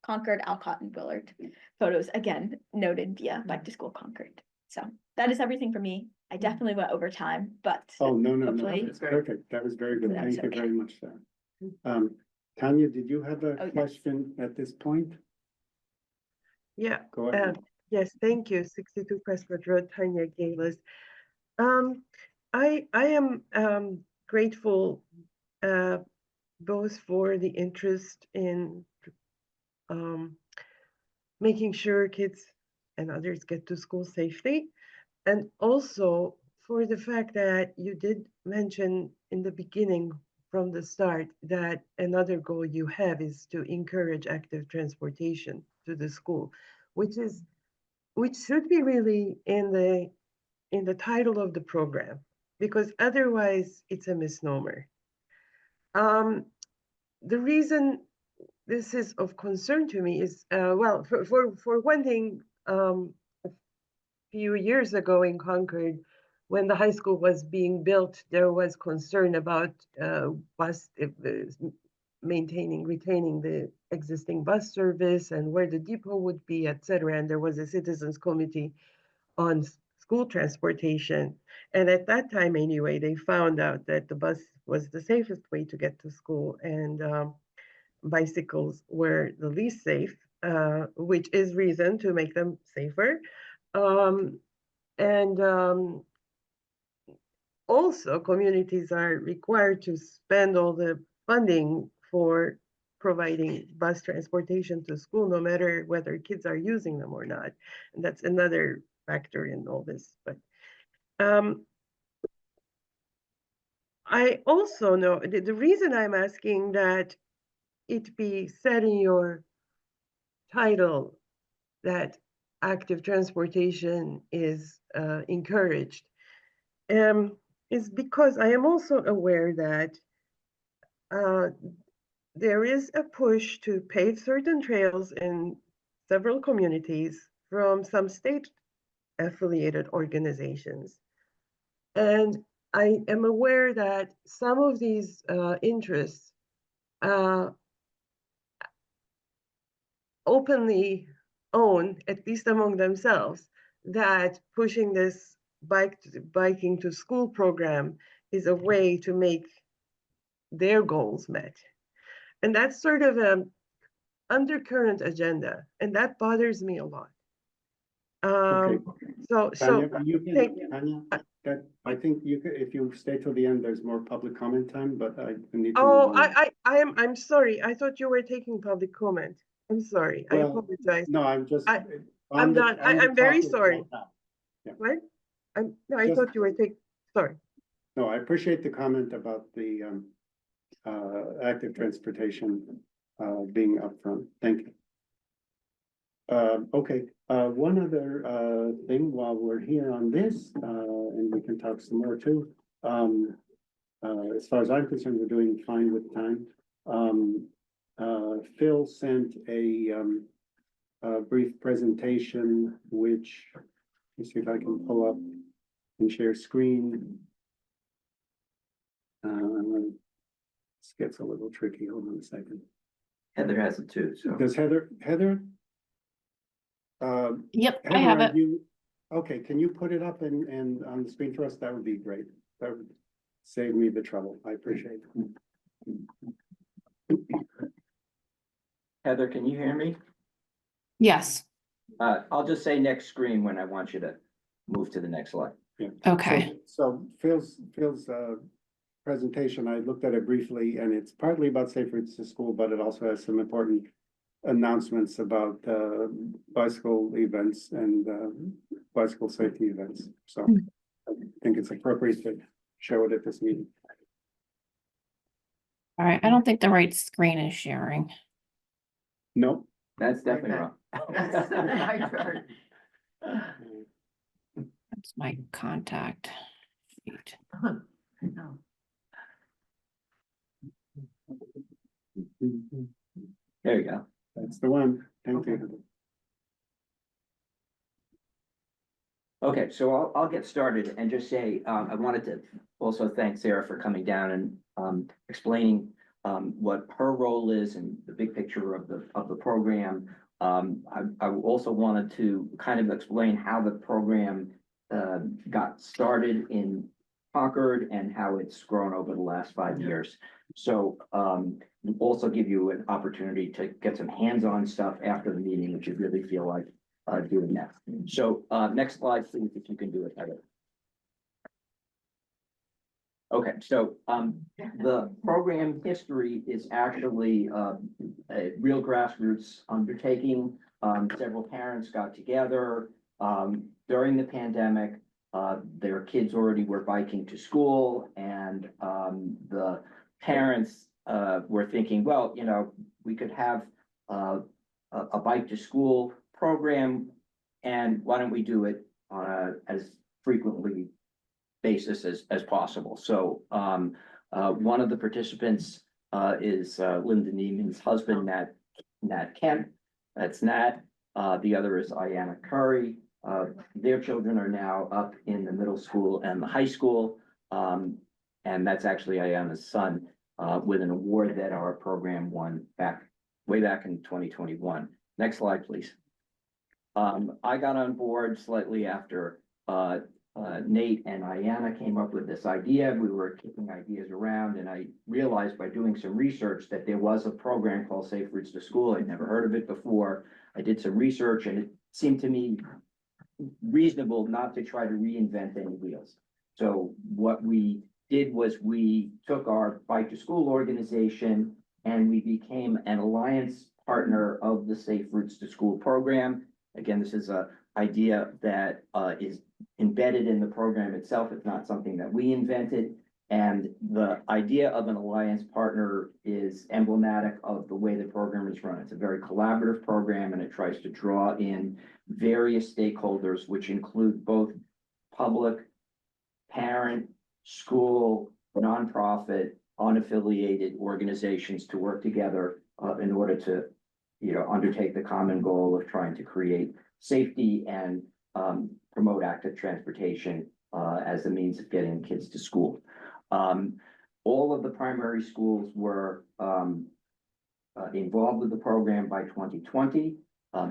Concord, Alcott, and Willard. Photos, again, noted via Bike to School Concord. So that is everything for me. I definitely went over time, but Oh, no, hopefully- that's perfect. That was very good. That's Thank you okay. very much, Sarah. Tanya, did you have Oh, a yes. question at this point? Yeah, Go ahead. yes, thank you. 62 Prescott Road, Tanya Galis. I am grateful both for the interest in making sure kids and others get to school safely, and also for the fact that you did mention in the beginning from the start that another goal you have is to encourage active transportation to the school, which should be really in the title of the program, because otherwise it's a misnomer. The reason this is of concern to me is, well, for one thing, a few years ago in Concord, when the high school was being built, there was concern about retaining the existing bus service and where the depot would be, et cetera. And there was a citizens committee on school transportation. And at that time, anyway, they found out that the bus was the safest way to get to school, and bicycles were the least safe, which is reason to make them safer. Also, communities are required to spend all the funding for providing bus transportation to school, no matter whether kids are using them or not. And that's another factor in all this. But I also know the reason I'm asking that it be said in your title that active transportation is encouraged is because I am also aware that there is a push to pave certain trails in several communities from some state affiliated organizations. And I am aware that some of these interests openly own, at least among themselves, that pushing this biking to school program is a way to make their goals met. And that's sort of an undercurrent agenda, and that bothers me a lot. Okay. So Tanya, thank Tanya, that, I think you could, if you stay till the end, there's more public comment time, but I need to. Oh, move on. I'm sorry. I thought you were taking public comment. I'm sorry. I Well, apologize. No, I'm just. I'm on the- not. on the I'm very topic sorry. right now. Yeah. What? No, I Just- thought you were taking, sorry. No, I appreciate the comment about the active transportation being upfront. Thank you. Okay, one other thing while we're here on this, and we can talk some more too. As far as I'm concerned, we're doing fine with time. Phil sent a brief presentation, which, let's see if I can pull up and share screen. This gets a little tricky. Hold on a second. Heather has it too, so. Does Heather? Yep, I Heather, have are it. you- Okay, can you put it up and on the screen for us? That would be great. That would save me the trouble. I appreciate it. Heather, can you hear me? Yes, I'll just say next screen when I want you to move to the next slide. okay. So Phil's presentation, I looked at it briefly, and it's partly about Safe Routes to School, but it also has some important announcements about bicycle events and bicycle safety events. So I think it's appropriate to show it at this meeting. All right, I don't think the right screen is sharing. No, That's definitely wrong. That's my turn. That's my contact sheet. No. There you go. that's the one. Thank you. Okay, so I'll get started and just say, I wanted to also thank Sarah for coming down and explaining what her role is and the big picture of the program. I also wanted to kind of explain how the program got started in Concord and how it's grown over the last 5 years. So also give you an opportunity to get some hands-on stuff after the meeting, which you really feel like doing that. So next slide, please, if you can do it, Heather. Okay, so the program history is actually a real grassroots undertaking. Several parents got together during the pandemic. Their kids already were biking to school, and the parents, were thinking, well, you know, we could have, a bike to school program. And why don't we do it on as frequently basis as possible? So, one of the participants, is, Linda Neiman's husband, Nat Kemp. That's Nat. The other is Ayanna Curry. Their children are now up in the middle school and the high school. And that's actually Ayanna's son, with an award that our program won way back in 2021. Next slide, please. I got on board slightly after, Nate and Ayanna came up with this idea. We were kicking ideas around, and I realized by doing some research that there was a program called Safe Routes to School. I'd never heard of it before. I did some research, and it seemed to me reasonable not to try to reinvent any wheels. So what we did was we took our Bike to School organization and we became an alliance partner of the Safe Routes to School program. Again, this is an idea that, is embedded in the program itself. It's not something that we invented. And the idea of an alliance partner is emblematic of the way the program is run. It's a very collaborative program, and it tries to draw in various stakeholders, which include both public, parent, school, nonprofit, unaffiliated organizations to work together, in order to, you know, undertake the common goal of trying to create safety and, promote active transportation, as a means of getting kids to school. All of the primary schools were, involved with the program by 2020.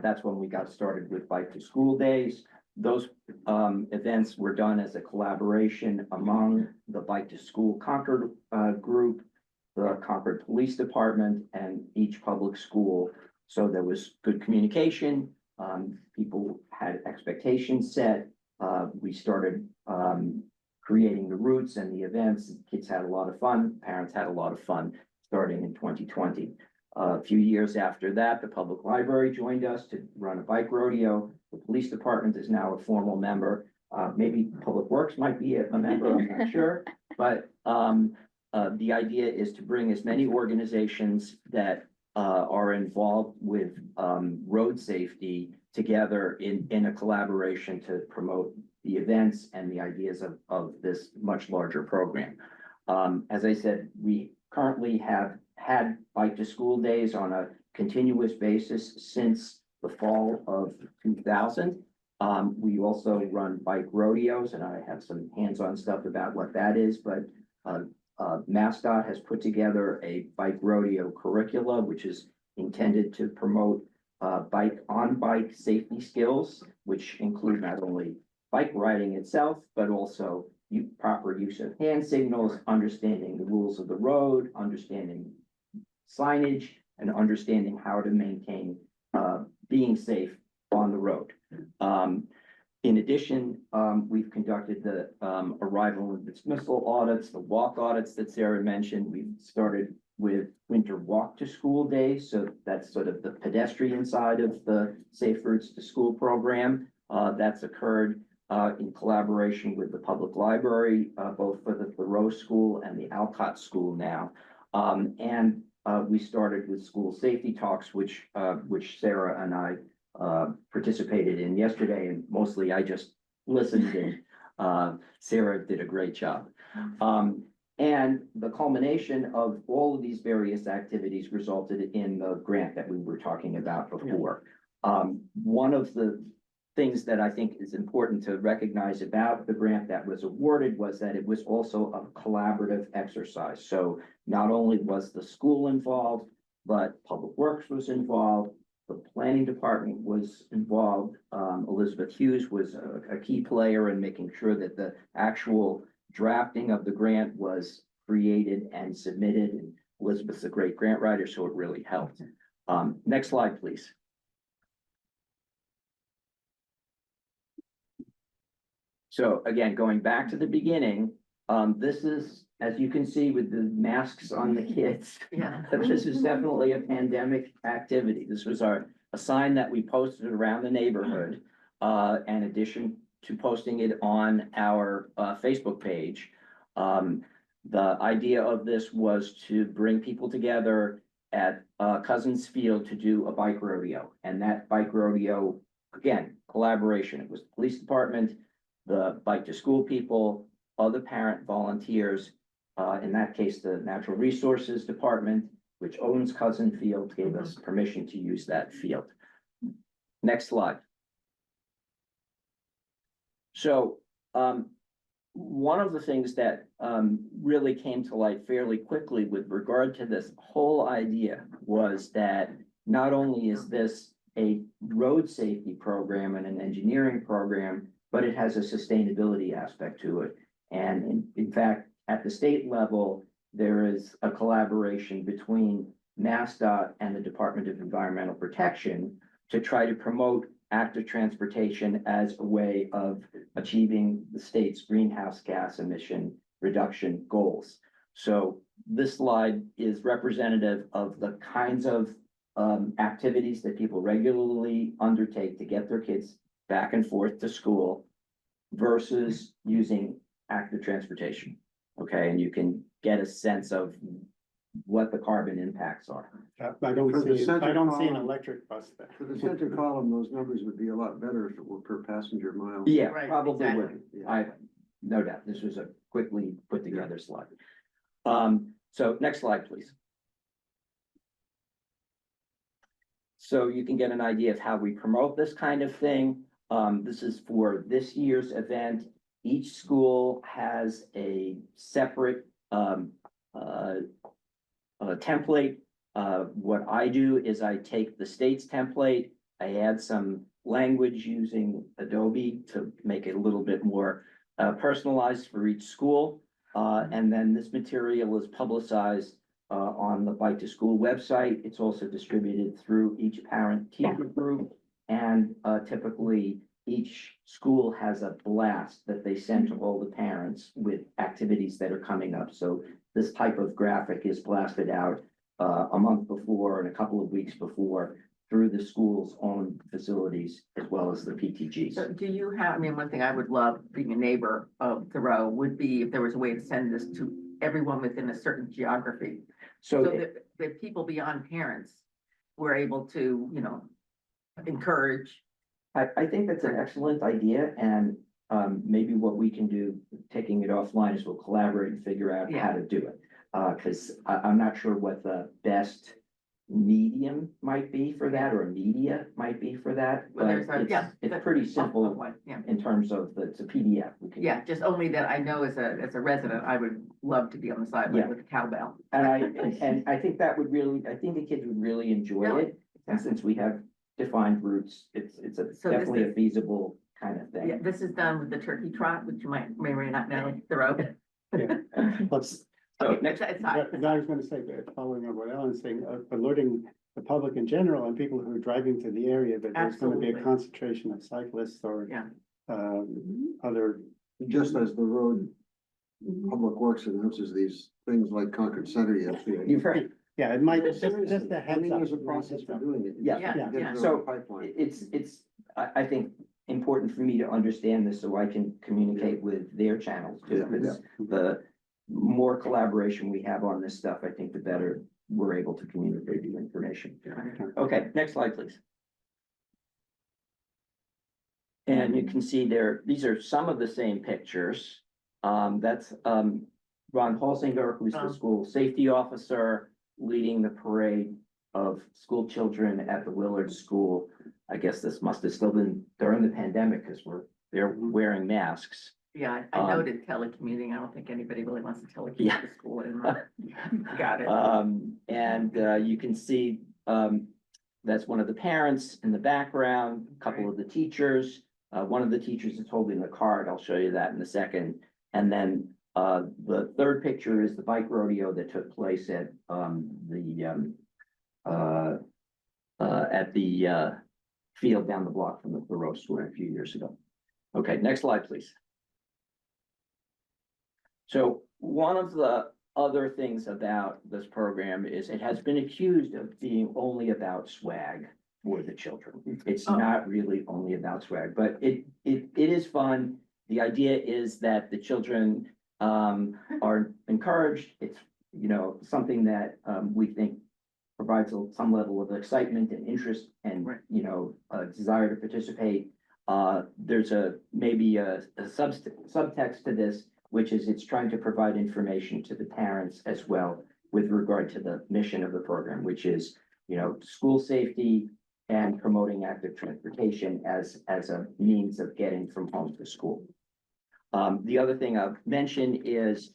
That's when we got started with Bike to School Days. Those, events were done as a collaboration among the Bike to School Concord, group, the Concord Police Department, and each public school. So there was good communication. People had expectations set. We started, creating the routes and the events. Kids had a lot of fun. Parents had a lot of fun starting in 2020. A few years after that, the public library joined us to run a bike rodeo. The police department is now a formal member. Maybe Public Works might be a member, I'm not sure. But, the idea is to bring as many organizations that, are involved with, road safety together in a collaboration to promote the events and the ideas of this much larger program. As I said, we currently have had Bike to School Days on a continuous basis since the fall of 2000. We also run bike rodeos, and I have some hands-on stuff about what that is, but, MassDOT has put together a bike rodeo curricula, which is intended to promote, bike safety skills, which include not only bike riding itself, but also proper use of hand signals, understanding the rules of the road, understanding signage, and understanding how to maintain, being safe on the road. In addition, we've conducted the, arrival and dismissal audits, the walk audits that Sarah mentioned. We've started with winter walk to school days. So that's sort of the pedestrian side of the Safe Routes to School program. That's occurred, in collaboration with the public library, both for the Thoreau School and the Alcott School now. And we started with school safety talks, which Sarah and I, participated in yesterday, and mostly I just listened, and Sarah did a great job. And the culmination of all of these various activities resulted in the grant that we were talking about before. One of the things that I think is important to recognize about the grant that was awarded was that it was also a collaborative exercise. So not only was the school involved, but Public Works was involved. The planning department was involved. Elizabeth Hughes was a key player in making sure that the actual drafting of the grant was created and submitted. And Elizabeth's a great grant writer, so it really helped. Next slide, please. So again, going back to the beginning, this is, as you can see with the masks on the kids, Yeah. this is definitely a pandemic activity. This was a sign that we posted around the neighborhood, in addition to posting it on our Facebook page. The idea of this was to bring people together at Cousins Field to do a bike rodeo. And that bike rodeo, again, collaboration. It was the police department, the bike to school people, other parent volunteers. In that case, the Natural Resources Department, which owns Cousin Field, gave us permission to use that field. Next slide. So, one of the things that really came to light fairly quickly with regard to this whole idea was that not only is this a road safety program and an engineering program, but it has a sustainability aspect to it. And in fact, at the state level, there is a collaboration between MassDOT and the Department of Environmental Protection to try to promote active transportation as a way of achieving the state's greenhouse gas emission reduction goals. So this slide is representative of the kinds of activities that people regularly undertake to get their kids back and forth to school versus using active transportation. Okay, and you can get a sense of what the carbon impacts are. I don't For the see, center I don't see an column- electric bus there. For the center column, those numbers would be a lot better if it were per passenger mile. Yeah, Right, probably exactly. would. Yeah. I, no doubt, this was a quickly put together slide. So next slide, please. So you can get an idea of how we promote this kind of thing. This is for this year's event. Each school has a separate template. What I do is I take the state's template, I add some language using Adobe to make it a little bit more personalized for each school. And then this material is publicized on the Bike to School website. It's also distributed through each parent teacher group. And typically each school has a blast that they send to all the parents with activities that are coming up. So this type of graphic is blasted out a month before and a couple of weeks before through the school's own facilities as well as the PTGs. So do you have, I mean, one thing I would love, being a neighbor of Thoreau, would be if there was a way to send this to everyone within a certain geography. So So that people beyond parents were able to, you know, encourage. I think that's an excellent idea, and maybe what we can do, taking it offline, is we'll collaborate and figure out how to do it. Cause I'm not sure what the best medium might be for that, or media might be for that, Well, but there's a- yeah, it's that- pretty simple One, yeah. in terms of it's a PDF. We can- Yeah, just only that I know as a resident, I would love to be on the Yeah. sideline with a cowbell. And I think that would really, I think the kids would really enjoy Really? it, and since we have defined routes, it's So this definitely a is- feasible kind of Yeah, thing. this is done with the turkey trot, which you may or may not know, Thoreau. Let's, So Okay, next, it's I fine. was gonna say, that following on what Ellen's saying, alerting the public in general and people who are driving to the area that there's gonna be a Absolutely. concentration of cyclists or Yeah. other. Just as the road public works announces these things like Concord Center yesterday. you've heard, Yeah, it might, just Seriously, a I heads mean, up. there's a process for doing it. Yeah. Yeah, You get yeah. it So, on the pipeline. it's, I think, important for me to understand this so I can communicate with their channels too. Yeah, Because the more collaboration we have on this stuff, I think the better we're able to communicate the information. Okay, next slide, please. And you can see there, these are some of the same pictures. That's Ron Holsinger, who's the school safety officer, leading the parade of school children at the Willard School. I guess this must have still been during the pandemic because they're wearing masks. Yeah, I noted telecommuting. I don't think anybody really wants to telecommute Yeah. to school anymore. Got it. And you can see, that's one of the parents in the background, a couple of the teachers. One of the teachers is holding the card. I'll show you that in a second. And then, the third picture is the bike rodeo that took place at, the field down the block from the Thoreau School a few years ago. Okay, next slide, please. So one of the other things about this program is it has been accused of being only about swag for the children. It's Oh. not really only about swag, but it is fun. The idea is that the children are encouraged. It's, something that, we think provides some level of excitement and interest and, Right. a desire to participate. There's maybe a subtext to this, which is it's trying to provide information to the parents as well with regard to the mission of the program, which is, school safety and promoting active transportation as a means of getting from home to school. The other thing I'll mention is,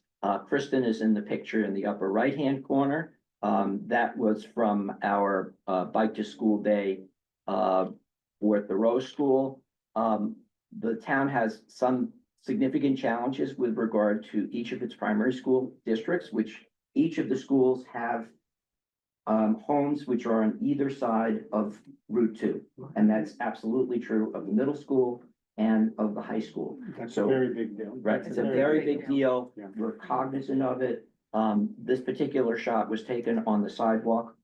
Kristen is in the picture in the upper right-hand corner. That was from our, Bike to School Day, for Thoreau School. The town has some significant challenges with regard to each of its primary school districts, which each of the schools have homes which are on either side of Route 2. And that's absolutely true of the middle school and of the high school. That's a So- very big deal. Right, That's it's a very big deal. Yeah. We're cognizant of it. This particular shot was taken on the sidewalk,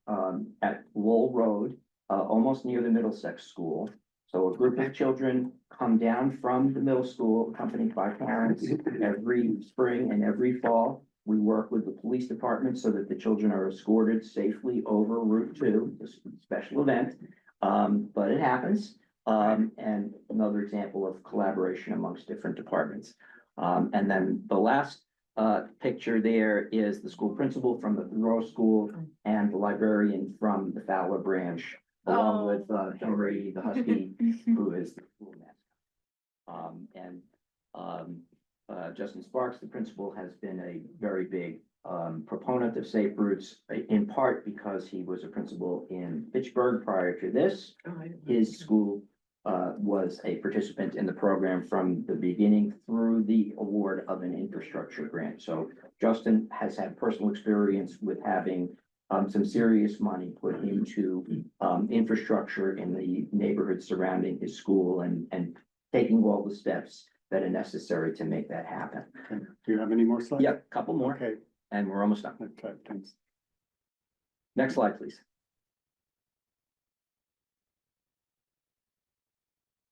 at Lowell Road, almost near the Middlesex School. So a group of children come down from the middle school accompanied by parents every spring and every fall. We work with the police department so that the children are escorted safely over Route 2, this special event. But it happens. And another example of collaboration amongst different departments. And then the last picture there is the school principal from the Thoreau School and the librarian from the Fowler branch, along with Henry the Husky, who is the school mascot. Justin Sparks, the principal, has been a very big proponent of Safe Routes, in part because he was a principal in Fitchburg prior to this. His school was a participant in the program from the beginning through the award of an infrastructure grant. So Justin has had personal experience with having some serious money put into infrastructure in the neighborhood surrounding his school and taking all the steps that are necessary to make that happen. Okay. Do you have any more slides? Yep, couple more, Okay, and we're almost done. okay, thanks. Next slide, please.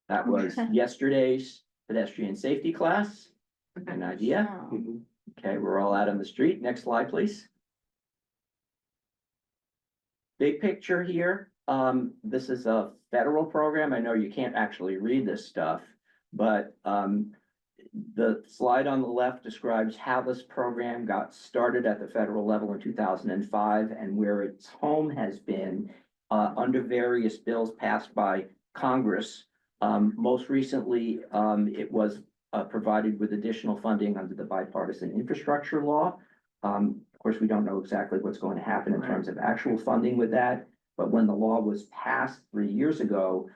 That was yesterday's pedestrian safety class. An idea? Mhm. Okay, we're all out on the street. Next slide, please. Big picture here. This is a federal program. I know you can't actually read this stuff, but the slide on the left describes how this program got started at the federal level in 2005 and where its home has been under various bills passed by Congress. Most recently, it was provided with additional funding under the bipartisan infrastructure law. Of course, we don't know exactly what's going to happen in terms of actual funding with that. But when the law was passed 3 years ago,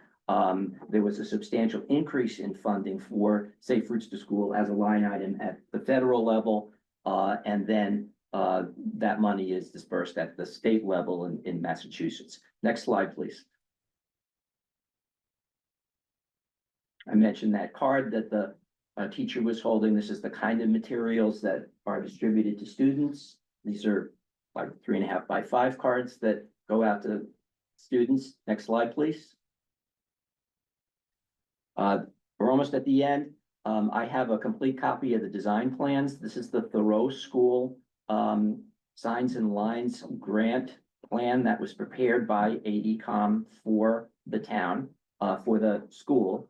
there was a substantial increase in funding for Safe Routes to School as a line item at the federal level. And then that money is dispersed at the state level in Massachusetts. Next slide, please. I mentioned that card that the teacher was holding. This is the kind of materials that are distributed to students. These are like 3.5 by 5 cards that go out to students. Next slide, please. We're almost at the end. I have a complete copy of the design plans. This is the Thoreau School Signs and Lines grant plan that was prepared by AECom for the town, for the school.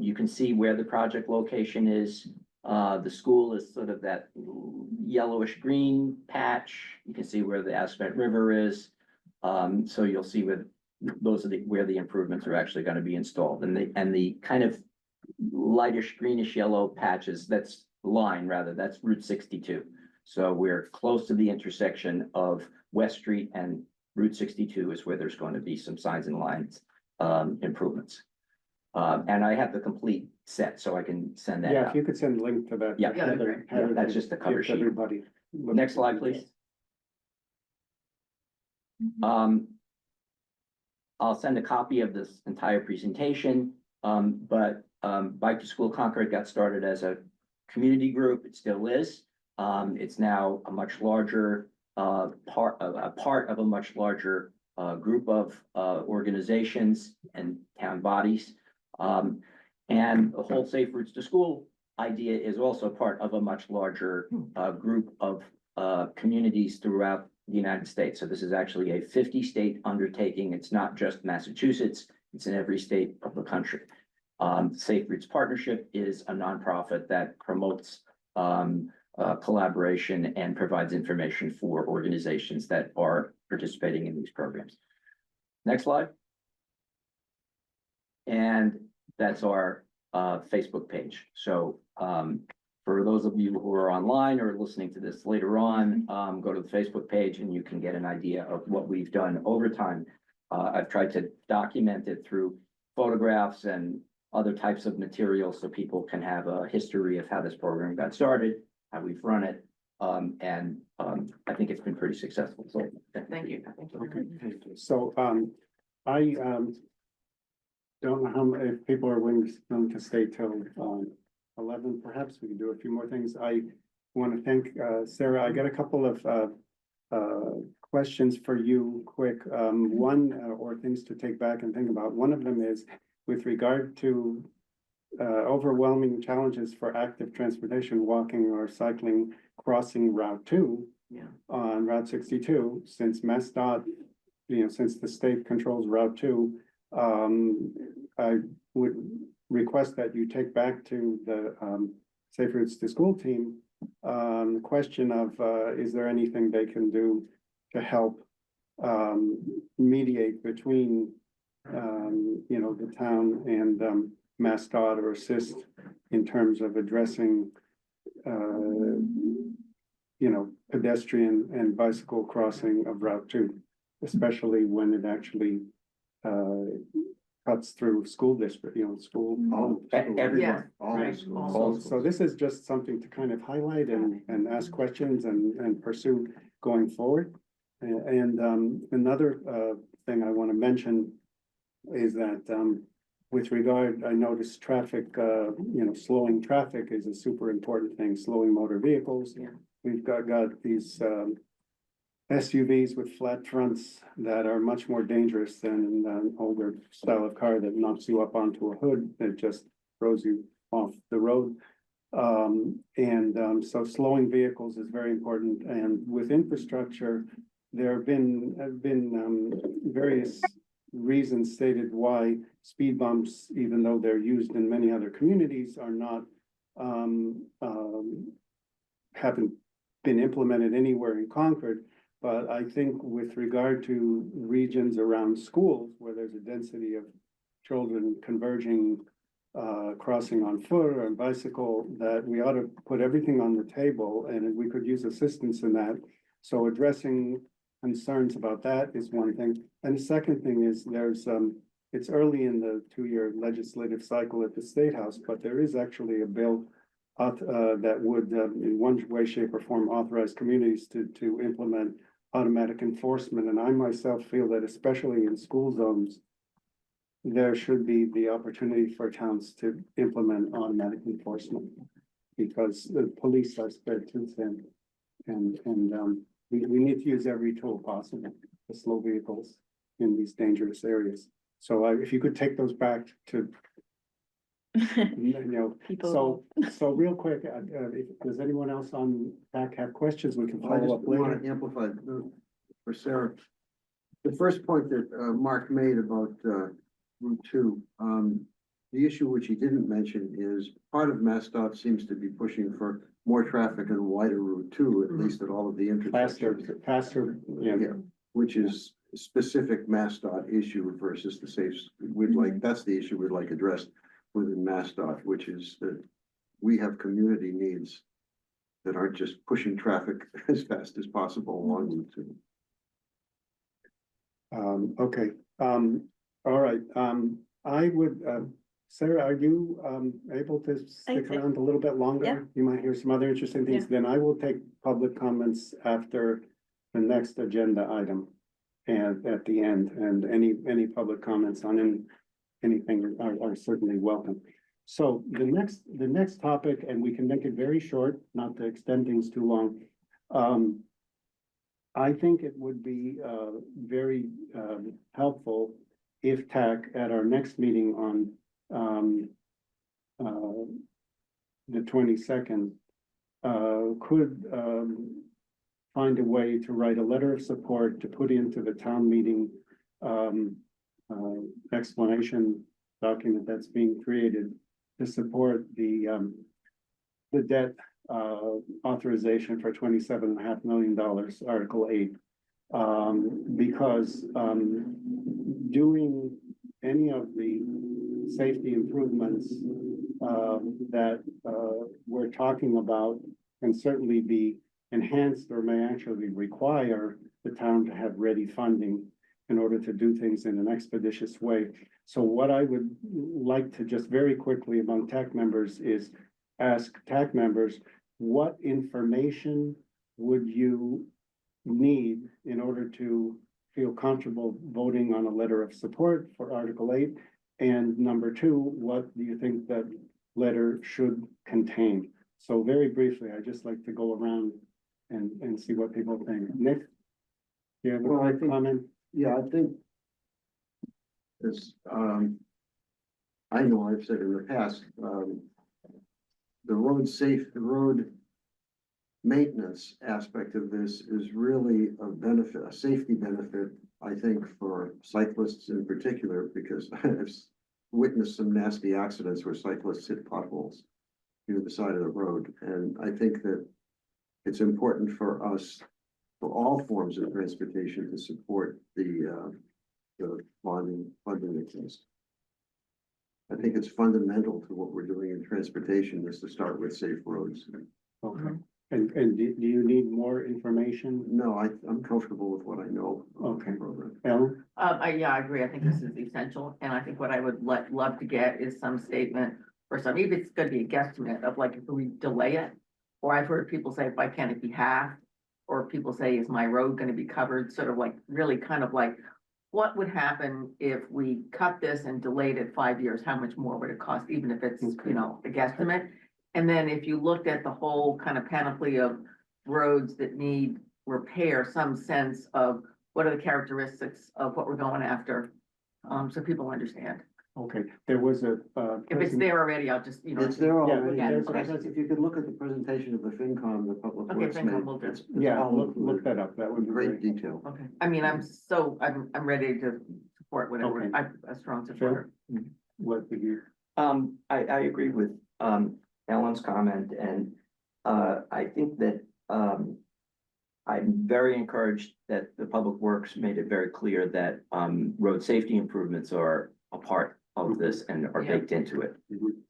You can see where the project location is. The school is sort of that yellowish green patch. You can see where the Aspet River is. So you'll see where those are where the improvements are actually going to be installed. And the kind of lightish greenish yellow patches, that's that's Route 62. So we're close to the intersection of West Street and Route 62 is where there's going to be some signs and lines improvements. And I have the complete set, so I can send that Yeah, out. if you could send a link to that. Yeah. Heather- Yeah, that's Heather just the could cover give sheet. Everybody. Next slide, please. I'll send a copy of this entire presentation, but Bike to School Concord got started as a community group. It still is. It's now a much larger part of a much larger group of organizations and town bodies. And the whole Safe Routes to School idea is also part of a much larger group of communities throughout the United States. So this is actually a 50-state undertaking. It's not just Massachusetts, it's in every state of the country. Safe Routes Partnership is a nonprofit that promotes collaboration and provides information for organizations that are participating in these programs. Next slide. And that's our Facebook page. So for those of you who are online or listening to this later on, go to the Facebook page and you can get an idea of what we've done over time. I've tried to document it through photographs and other types of materials so people can have a history of how this program got started, how we've run it. And I think it's been pretty successful. So Thank you. Okay, so, I, don't know if people are willing to stay till, 11, perhaps we can do a few more things. I want to thank, Sarah. I got a couple of, questions for you quick. One, or things to take back and think about. One of them is with regard to, overwhelming challenges for active transportation, walking or cycling, crossing Route 2. Yeah. On Route 62, since MassDOT, since the state controls Route 2, I would request that you take back to the Safe Routes to School team the question of is there anything they can do to help mediate between the town and MassDOT, or assist in terms of addressing pedestrian and bicycle crossing of Route 2, especially when it actually cuts through school district, school. everyone. Yeah, All right. schools. So this is just something to kind of highlight and ask questions and pursue going forward. And another thing I want to mention is that with regard, I noticed traffic, slowing traffic is a super important thing, slowing motor vehicles. Yeah. We've got these SUVs with flat fronts that are much more dangerous than an older style of car that knocks you up onto a hood that just throws you off the road. So slowing vehicles is very important. And with infrastructure, there have been various reasons stated why speed bumps, even though they're used in many other communities, are not haven't been implemented anywhere in Concord. But I think with regard to regions around schools where there's a density of children converging, crossing on foot or on bicycle, that we ought to put everything on the table, and we could use assistance in that. So addressing concerns about that is one thing. And the second thing is it's early in the 2-year legislative cycle at the State House, but there is actually a bill that would, in one way, shape, or form, authorize communities to implement automatic enforcement. And I myself feel that especially in school zones, there should be the opportunity for towns to implement automatic enforcement, because the police are spread too thin. And we need to use every tool possible to slow vehicles in these dangerous areas. So if you could take those back to People. So real quick, does anyone else on back have questions? We can I follow just up later. want to amplify for Sarah. The first point that Mark made about Route 2, the issue which he didn't mention is part of MassDOT seems to be pushing for more traffic and wider Route 2, at least at all of the intersections. Faster, yeah. Which is a specific MassDOT issue versus the safe. That's the issue we'd like addressed within MassDOT, which is that we have community needs that aren't just pushing traffic as fast as possible along Route 2. Okay, all right, I would, Sarah, are you able to stick think- around a little bit longer? Yeah. You might hear some other interesting things, then I will take public comments after the next agenda item. And at the end, and any public comments on anything are certainly welcome. So the next topic, and we can make it very short, not to extend things too long. I think it would be very helpful if TAC at our next meeting on the 22nd, could, find a way to write a letter of support to put into the town meeting, explanation document that's being created to support the debt, authorization for $27.5 million, Article 8. Because, doing any of the safety improvements, that, we're talking about can certainly be enhanced or may actually require the town to have ready funding in order to do things in an expeditious way. So what I would like to just very quickly among TAC members is ask TAC members, what information would you need in order to feel comfortable voting on a letter of support for Article 8? And number two, what do you think that letter should contain? So very briefly, I'd just like to go around and see what people think. Nick? Do you have Well, I a think- comment? Yeah, I think this, I know I've said in the past, the road maintenance aspect of this is really a benefit, a safety benefit, I think, for cyclists in particular, because I've witnessed some nasty accidents where cyclists hit potholes near the side of the road. And I think that it's important for us, for all forms of transportation, to support the funding mechanism. I think it's fundamental to what we're doing in transportation is to start with safe roads. Okay. And do you need more information? No, I'm comfortable with what I know. Okay. Ellen? Yeah, I agree. I think this is essential, and I think what I would love to get is some statement or some, even if it's gonna be a guesstimate of like, if we delay it. Or I've heard people say, why can't it be half? Or people say, is my road gonna be covered? Sort of like, really kind of like, what would happen if we cut this and delayed it 5 years? How much more would it cost, even if it's, you know, a guesstimate? And then if you looked at the whole kind of panoply of roads that need repair, some sense of what are the characteristics of what we're going after, so people understand. Okay, there was a. If it's there already, I'll just, you know. It's there Yeah, already. there's If you could look at the presentation of the FinCom, the Public Okay, Works FinCom made, will do. it's Yeah, all look included that up. That would in be great great. detail. Okay, I mean, I'm ready to support whatever, Okay. I'm a strong supporter. What did you? I agree with, Ellen's comment, and, I think that, I'm very encouraged that the Public Works made it very clear that, road safety improvements are a part of this and are Yeah. baked into it. Mhm.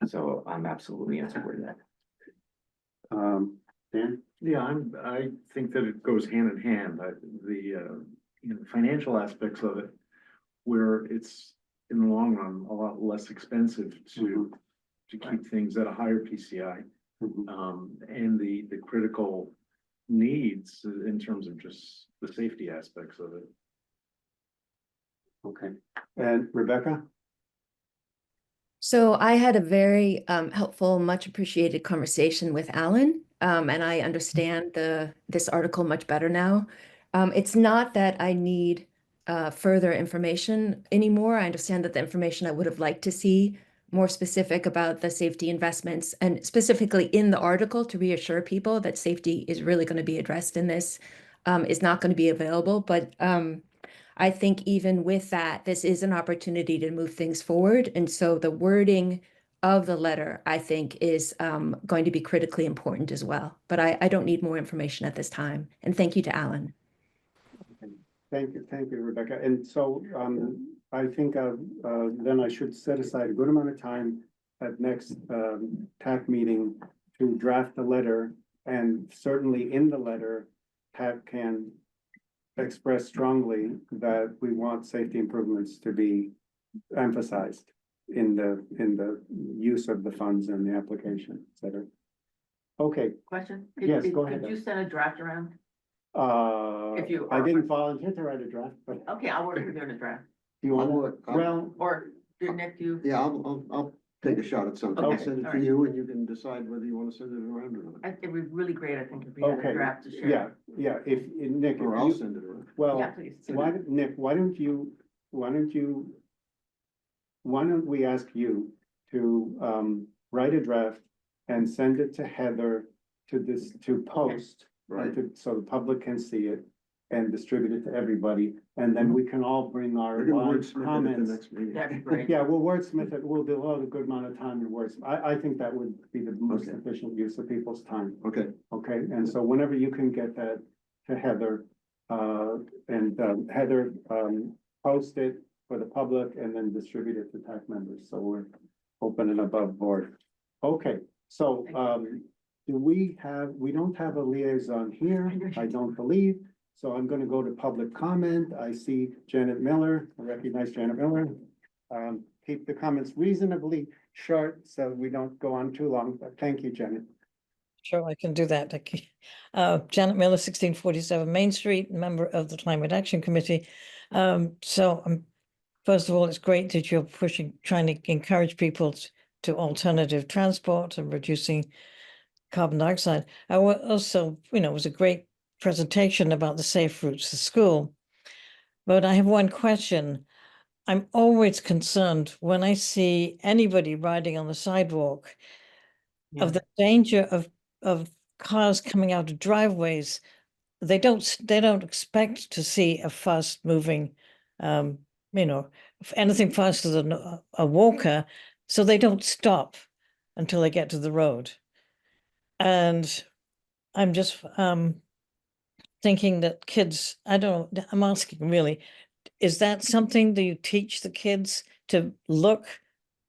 So I'm absolutely in support of that. Dan? Yeah, I think that it goes hand in hand, financial aspects of it, where it's in the long run, a lot less expensive to keep things at a higher PCI. And the critical needs in terms of just the safety aspects of it. Okay, and Rebecca? So I had a very helpful, much appreciated conversation with Alan, and I understand this article much better now. It's not that I need further information anymore. I understand that the information I would have liked to see more specific about the safety investments and specifically in the article to reassure people that safety is really going to be addressed in this is not going to be available. But I think even with that, this is an opportunity to move things forward. And so the wording of the letter, I think, is going to be critically important as well. But I don't need more information at this time. And thank you to Alan. Thank you, Rebecca. And so I think then I should set aside a good amount of time at next TAC meeting to draft a letter. And certainly in the letter, TAC can express strongly that we want safety improvements to be emphasized in the use of the funds and the application, et cetera. Okay, Question? Yes, go ahead. Could you send a draft around? If you I are- didn't volunteer to write a draft, but Okay, I'll work with you on a draft, do you want to? Well, or do Nick, do you? Yeah, I'll take a shot at something. I'll Okay, send it all to right. you and you can decide whether you want to send it around or not. It'd be really great, I think, if we had okay, a draft to share. yeah, if Nick, if Or I'll you, send it around. well, Yeah, please. Nick, why don't we ask you to write a draft and send it to Heather to post. Right. So the public can see it and distribute it to everybody, and then we can all bring our We're gonna live wordsmith it at the comments. next meeting. That'd be great. Yeah, we'll wordsmith it, we'll devote a good amount of time to words, I think that would be the most Okay. efficient use of people's time. Okay, Okay, and so whenever you can get that to Heather, Heather, post it for the public and then distribute it to TAC members, so we're open and above board. Okay, so, we don't have a liaison here, I don't believe, so I'm gonna go to public comment. I see Janet Miller, I recognize Janet Miller. Keep the comments reasonably short, so we don't go on too long, but thank you, Janet. Sure, I can do that. Janet Miller, 1647 Main Street, member of the Climate Action Committee. First of all, it's great that you're trying to encourage people to alternative transport and reducing carbon dioxide. I also, it was a great presentation about the safe routes to school. But I have one question. I'm always concerned when I see anybody riding on the sidewalk of the danger of cars coming out of driveways. They don't expect to see a fast moving, anything faster than a walker, so they don't stop until they get to the road. And I'm just thinking that kids, I don't know, I'm asking really, is that something that you teach the kids to look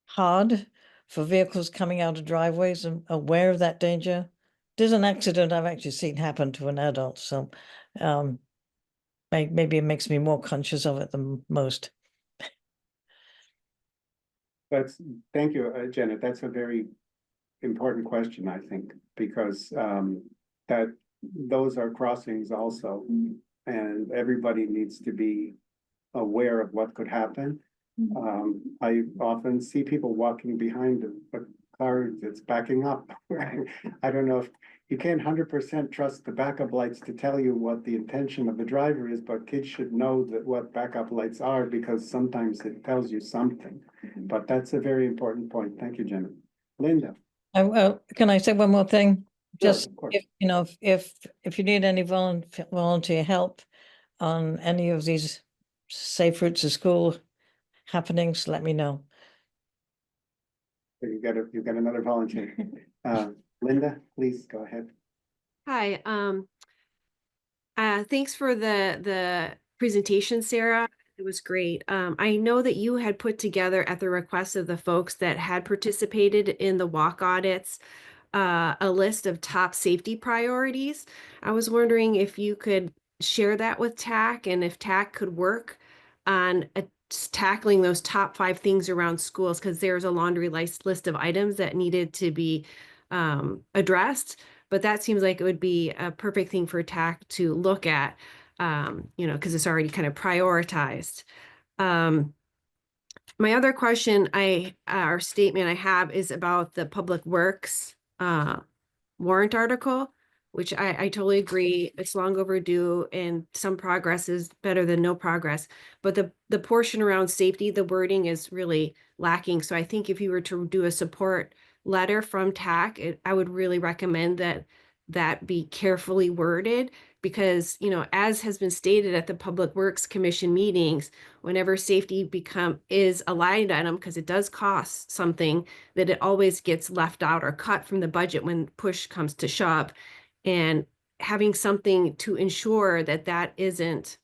hard for vehicles coming out of driveways and aware of that danger? There's an accident I've actually seen happen to an adult, so maybe it makes me more conscious of it than most. Thank you, Janet. That's a very important question, I think, because those are crossings also, and everybody needs to be aware of what could happen. I often see people walking behind a car that's backing up. I don't know if you can't 100% trust the backup lights to tell you what the intention of the driver is, but kids should know that what backup lights are, because sometimes it tells you something. But that's a very important point. Thank you, Jenna. Linda. Can I say one more thing? Sure, Just of course. if you need any volunteer help on any of these safe routes to school happenings, let me know. You've got another volunteer. Linda, please go ahead. Hi, thanks for the presentation, Sarah. It was great. I know that you had put together at the request of the folks that had participated in the walk audits, a list of top safety priorities. I was wondering if you could share that with TAC and if TAC could work on tackling those top 5 things around schools, because there's a laundry list of items that needed to be addressed. But that seems like it would be a perfect thing for TAC to look at, because it's already kind of prioritized. My other question or statement I have is about the Public Works warrant article, which I totally agree. It's long overdue and some progress is better than no progress. But the portion around safety, the wording is really lacking. So I think if you were to do a support letter from TAC, I would really recommend that be carefully worded, because, as has been stated at the Public Works Commission meetings, whenever safety is a line item, because it does cost something, that it always gets left out or cut from the budget when push comes to shove. And having something to ensure that isn't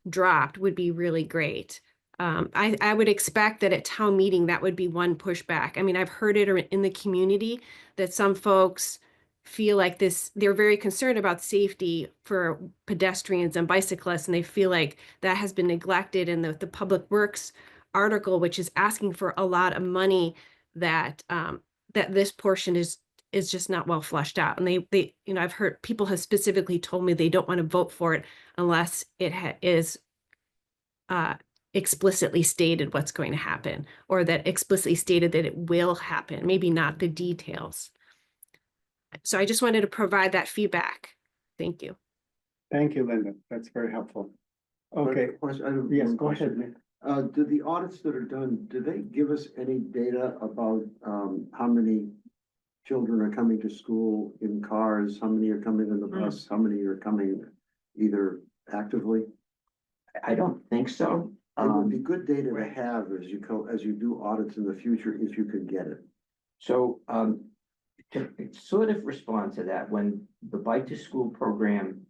dropped would be really great. I would expect that at town meeting, that would be one pushback. I mean, I've heard it in the community that some folks feel like they're very concerned about safety for pedestrians and bicyclists, and they feel like that has been neglected in the Public Works article, which is asking for a lot of money, that this portion is just not well fleshed out. And they I've heard people have specifically told me they don't want to vote for it unless it is explicitly stated what's going to happen, or that explicitly stated that it will happen, maybe not the details. So I just wanted to provide that feedback. Thank you. Thank you, Linda. That's very helpful. Okay, yes, go ahead, Nick. Do the audits that are done, do they give us any data about how many children are coming to school in cars, how many are coming in the bus, how many are coming either actively? I don't think so. It would be good data to have as you do audits in the future, if you could get it. So, to sort of respond to that, when the Bike to School program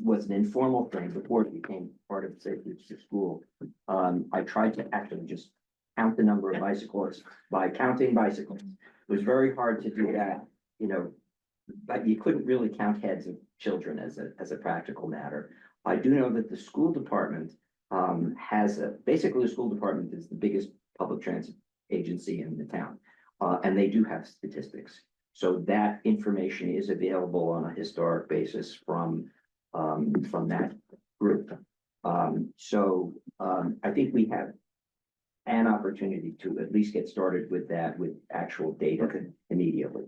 was an informal thing before it became part of Safe Routes to School, I tried to actually just count the number of bicyclists by counting bicycles. It was very hard to do that, you know, but you couldn't really count heads of children as a practical matter. I do know that the school department basically the school department is the biggest public transit agency in the town. And they do have statistics. So that information is available on a historic basis from that group. I think we have an opportunity to at least get started with that with actual data immediately.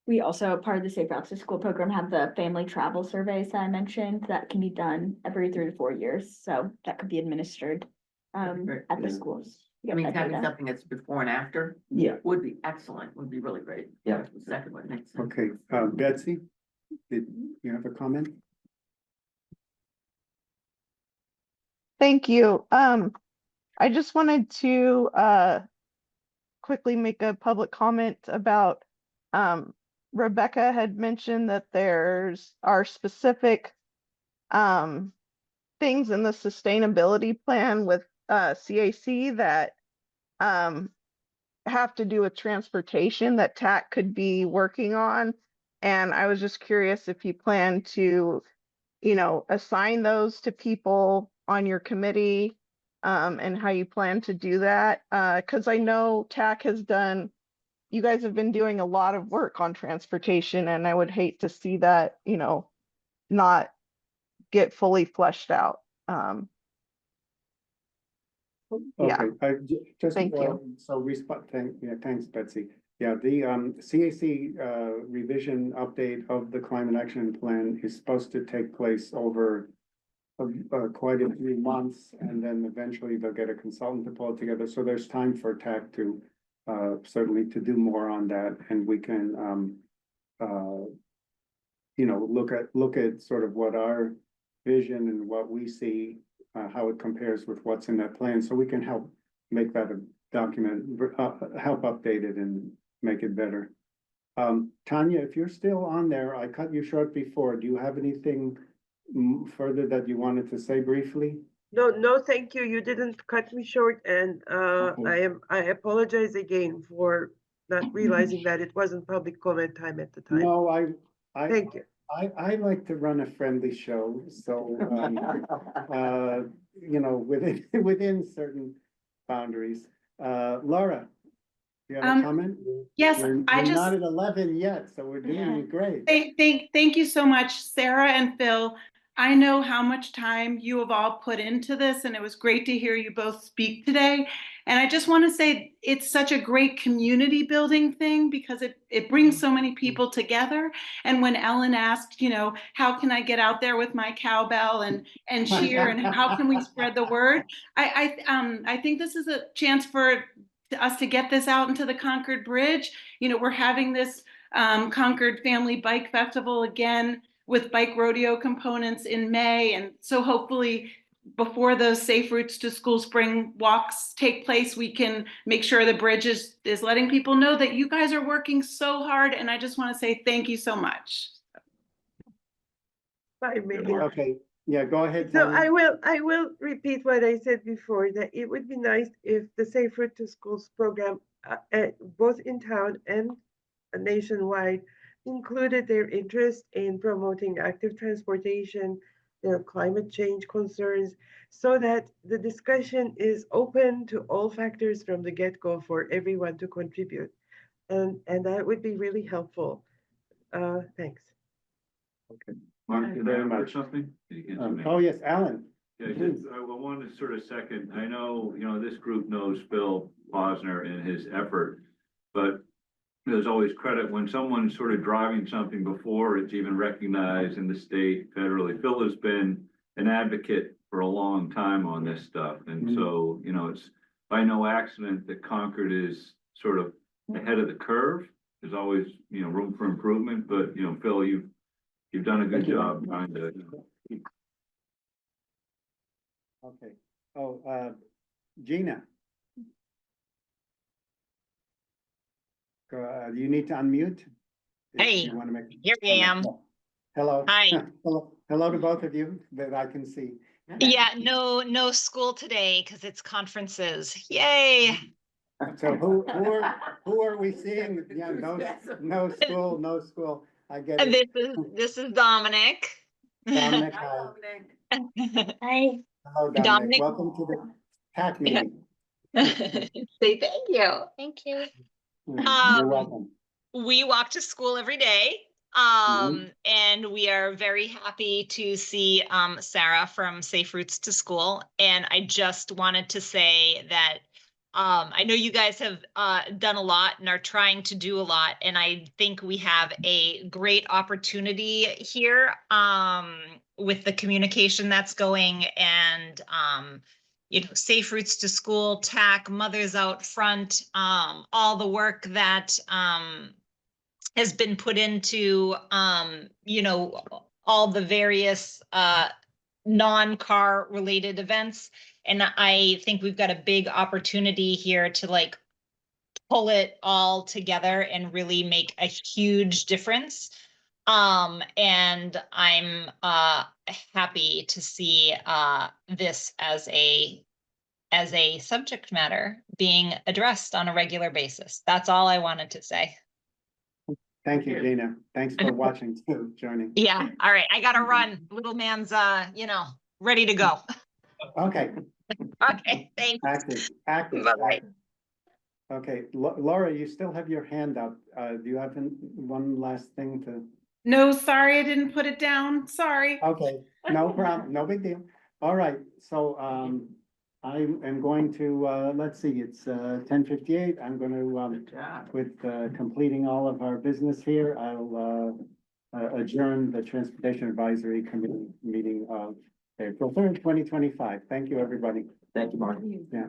We also, part of the Safe Routes to School program, have the family travel surveys that I mentioned that can be done every 3 to 4 years. So that could be administered Great. at the schools. I Get mean, that having data. something that's before and after Yeah, would be excellent, would be really great. Yeah. The second one makes sense. Okay, Betsy, did you have a comment? Thank you. I just wanted to quickly make a public comment about Rebecca had mentioned that are specific things in the sustainability plan with CAC that have to do with transportation that TAC could be working on. And I was just curious if you plan to, assign those to people on your committee, and how you plan to do that. Because I know TAC you guys have been doing a lot of work on transportation, and I would hate to see that, not get fully fleshed out. Yeah. Okay, just, Thank you. So thanks, Betsy. Yeah, the CAC revision update of the climate action plan is supposed to take place over quite a few months, and then eventually they'll get a consultant to pull it together. So there's time for TAC to certainly to do more on that, and we can look at sort of what our vision and what we see, how it compares with what's in that plan, so we can help make that a document, help update it and make it better. Tanya, if you're still on there, I cut you short before. Do you have anything further that you wanted to say briefly? No, thank you. You didn't cut me short, and I apologize again for not realizing that it wasn't public comment time at the time. No, Thank you. I like to run a friendly show, so within certain boundaries. Laura, you have a comment? Yes, We're not at 11 yet, so we're doing great. Thank you so much, Sarah and Phil. I know how much time you have all put into this, and it was great to hear you both speak today. And I just want to say it's such a great community building thing because it brings so many people together. And when Ellen asked, how can I get out there with my cowbell and cheer, and how can we spread the word? I think this is a chance for us to get this out into the Concord Bridge. We're having this Concord Family Bike Festival again with bike rodeo components in May. And so hopefully before those Safe Routes to School spring walks take place, we can make sure the bridge is letting people know that you guys are working so hard. And I just want to say thank you so much. Okay, yeah, go ahead. So Tanya. I will repeat what I said before, that it would be nice if the Safe Route to Schools program, both in town and nationwide, included their interest in promoting active transportation, their climate change concerns, so that the discussion is open to all factors from the get-go for everyone to contribute. And that would be really helpful. Thanks. Okay. Mark, did I very have much. something? You can answer me. Oh, yes, Alan. Yeah, I wanted to sort of second, I know, this group knows Phil Posner and his effort, but there's always credit when someone's sort of driving something before it's even recognized in the state, federally. Phil has been an advocate for a long time on this stuff. And so, it's by no accident that Concord is sort of ahead of the curve. There's always, you know, room for improvement, but, you know, Phil, you've done a good job trying to, Okay. Oh, Gina. You need to unmute. if Hey, you wanna make a here I comment. am. Hello. Hi. Hello to both of you that I can see. Yeah, no school today because it's conferences. Yay. So who are we seeing? Yeah, no school. I get And it. this is Dominic. Dominic, hi. Hi. Hello, Dominic. Dominic. Welcome to the TAC meeting. Say thank you. Thank you. You're welcome. We walk to school every day. And we are very happy to see Sarah from Safe Routes to School. And I just wanted to say that I know you guys have done a lot and are trying to do a lot. And I think we have a great opportunity here with the communication that's going and you know, Safe Routes to School, TAC, Mothers Out Front, all the work that has been put into, you know, all the various non-car related events. And I think we've got a big opportunity here to like pull it all together and really make a huge difference. And I'm happy to see this as a subject matter being addressed on a regular basis. That's all I wanted to say. Thank you, Gina. Thanks for watching too, joining. Yeah, all right, I gotta run. Little man's you know, ready to go. Okay, Okay, thanks. active. Bye-bye. Okay, Laura, you still have your hand up. Do you have one last thing to? No, sorry, I didn't put it down. Sorry. Okay, no problem, no big deal. All right, so I am going to, let's see, it's 10:58. I'm going to, with completing all of our business here, I'll adjourn the Transportation Advisory Committee meeting of April 3rd, 2025. Thank you, everybody. Thank you, Mark. Yeah.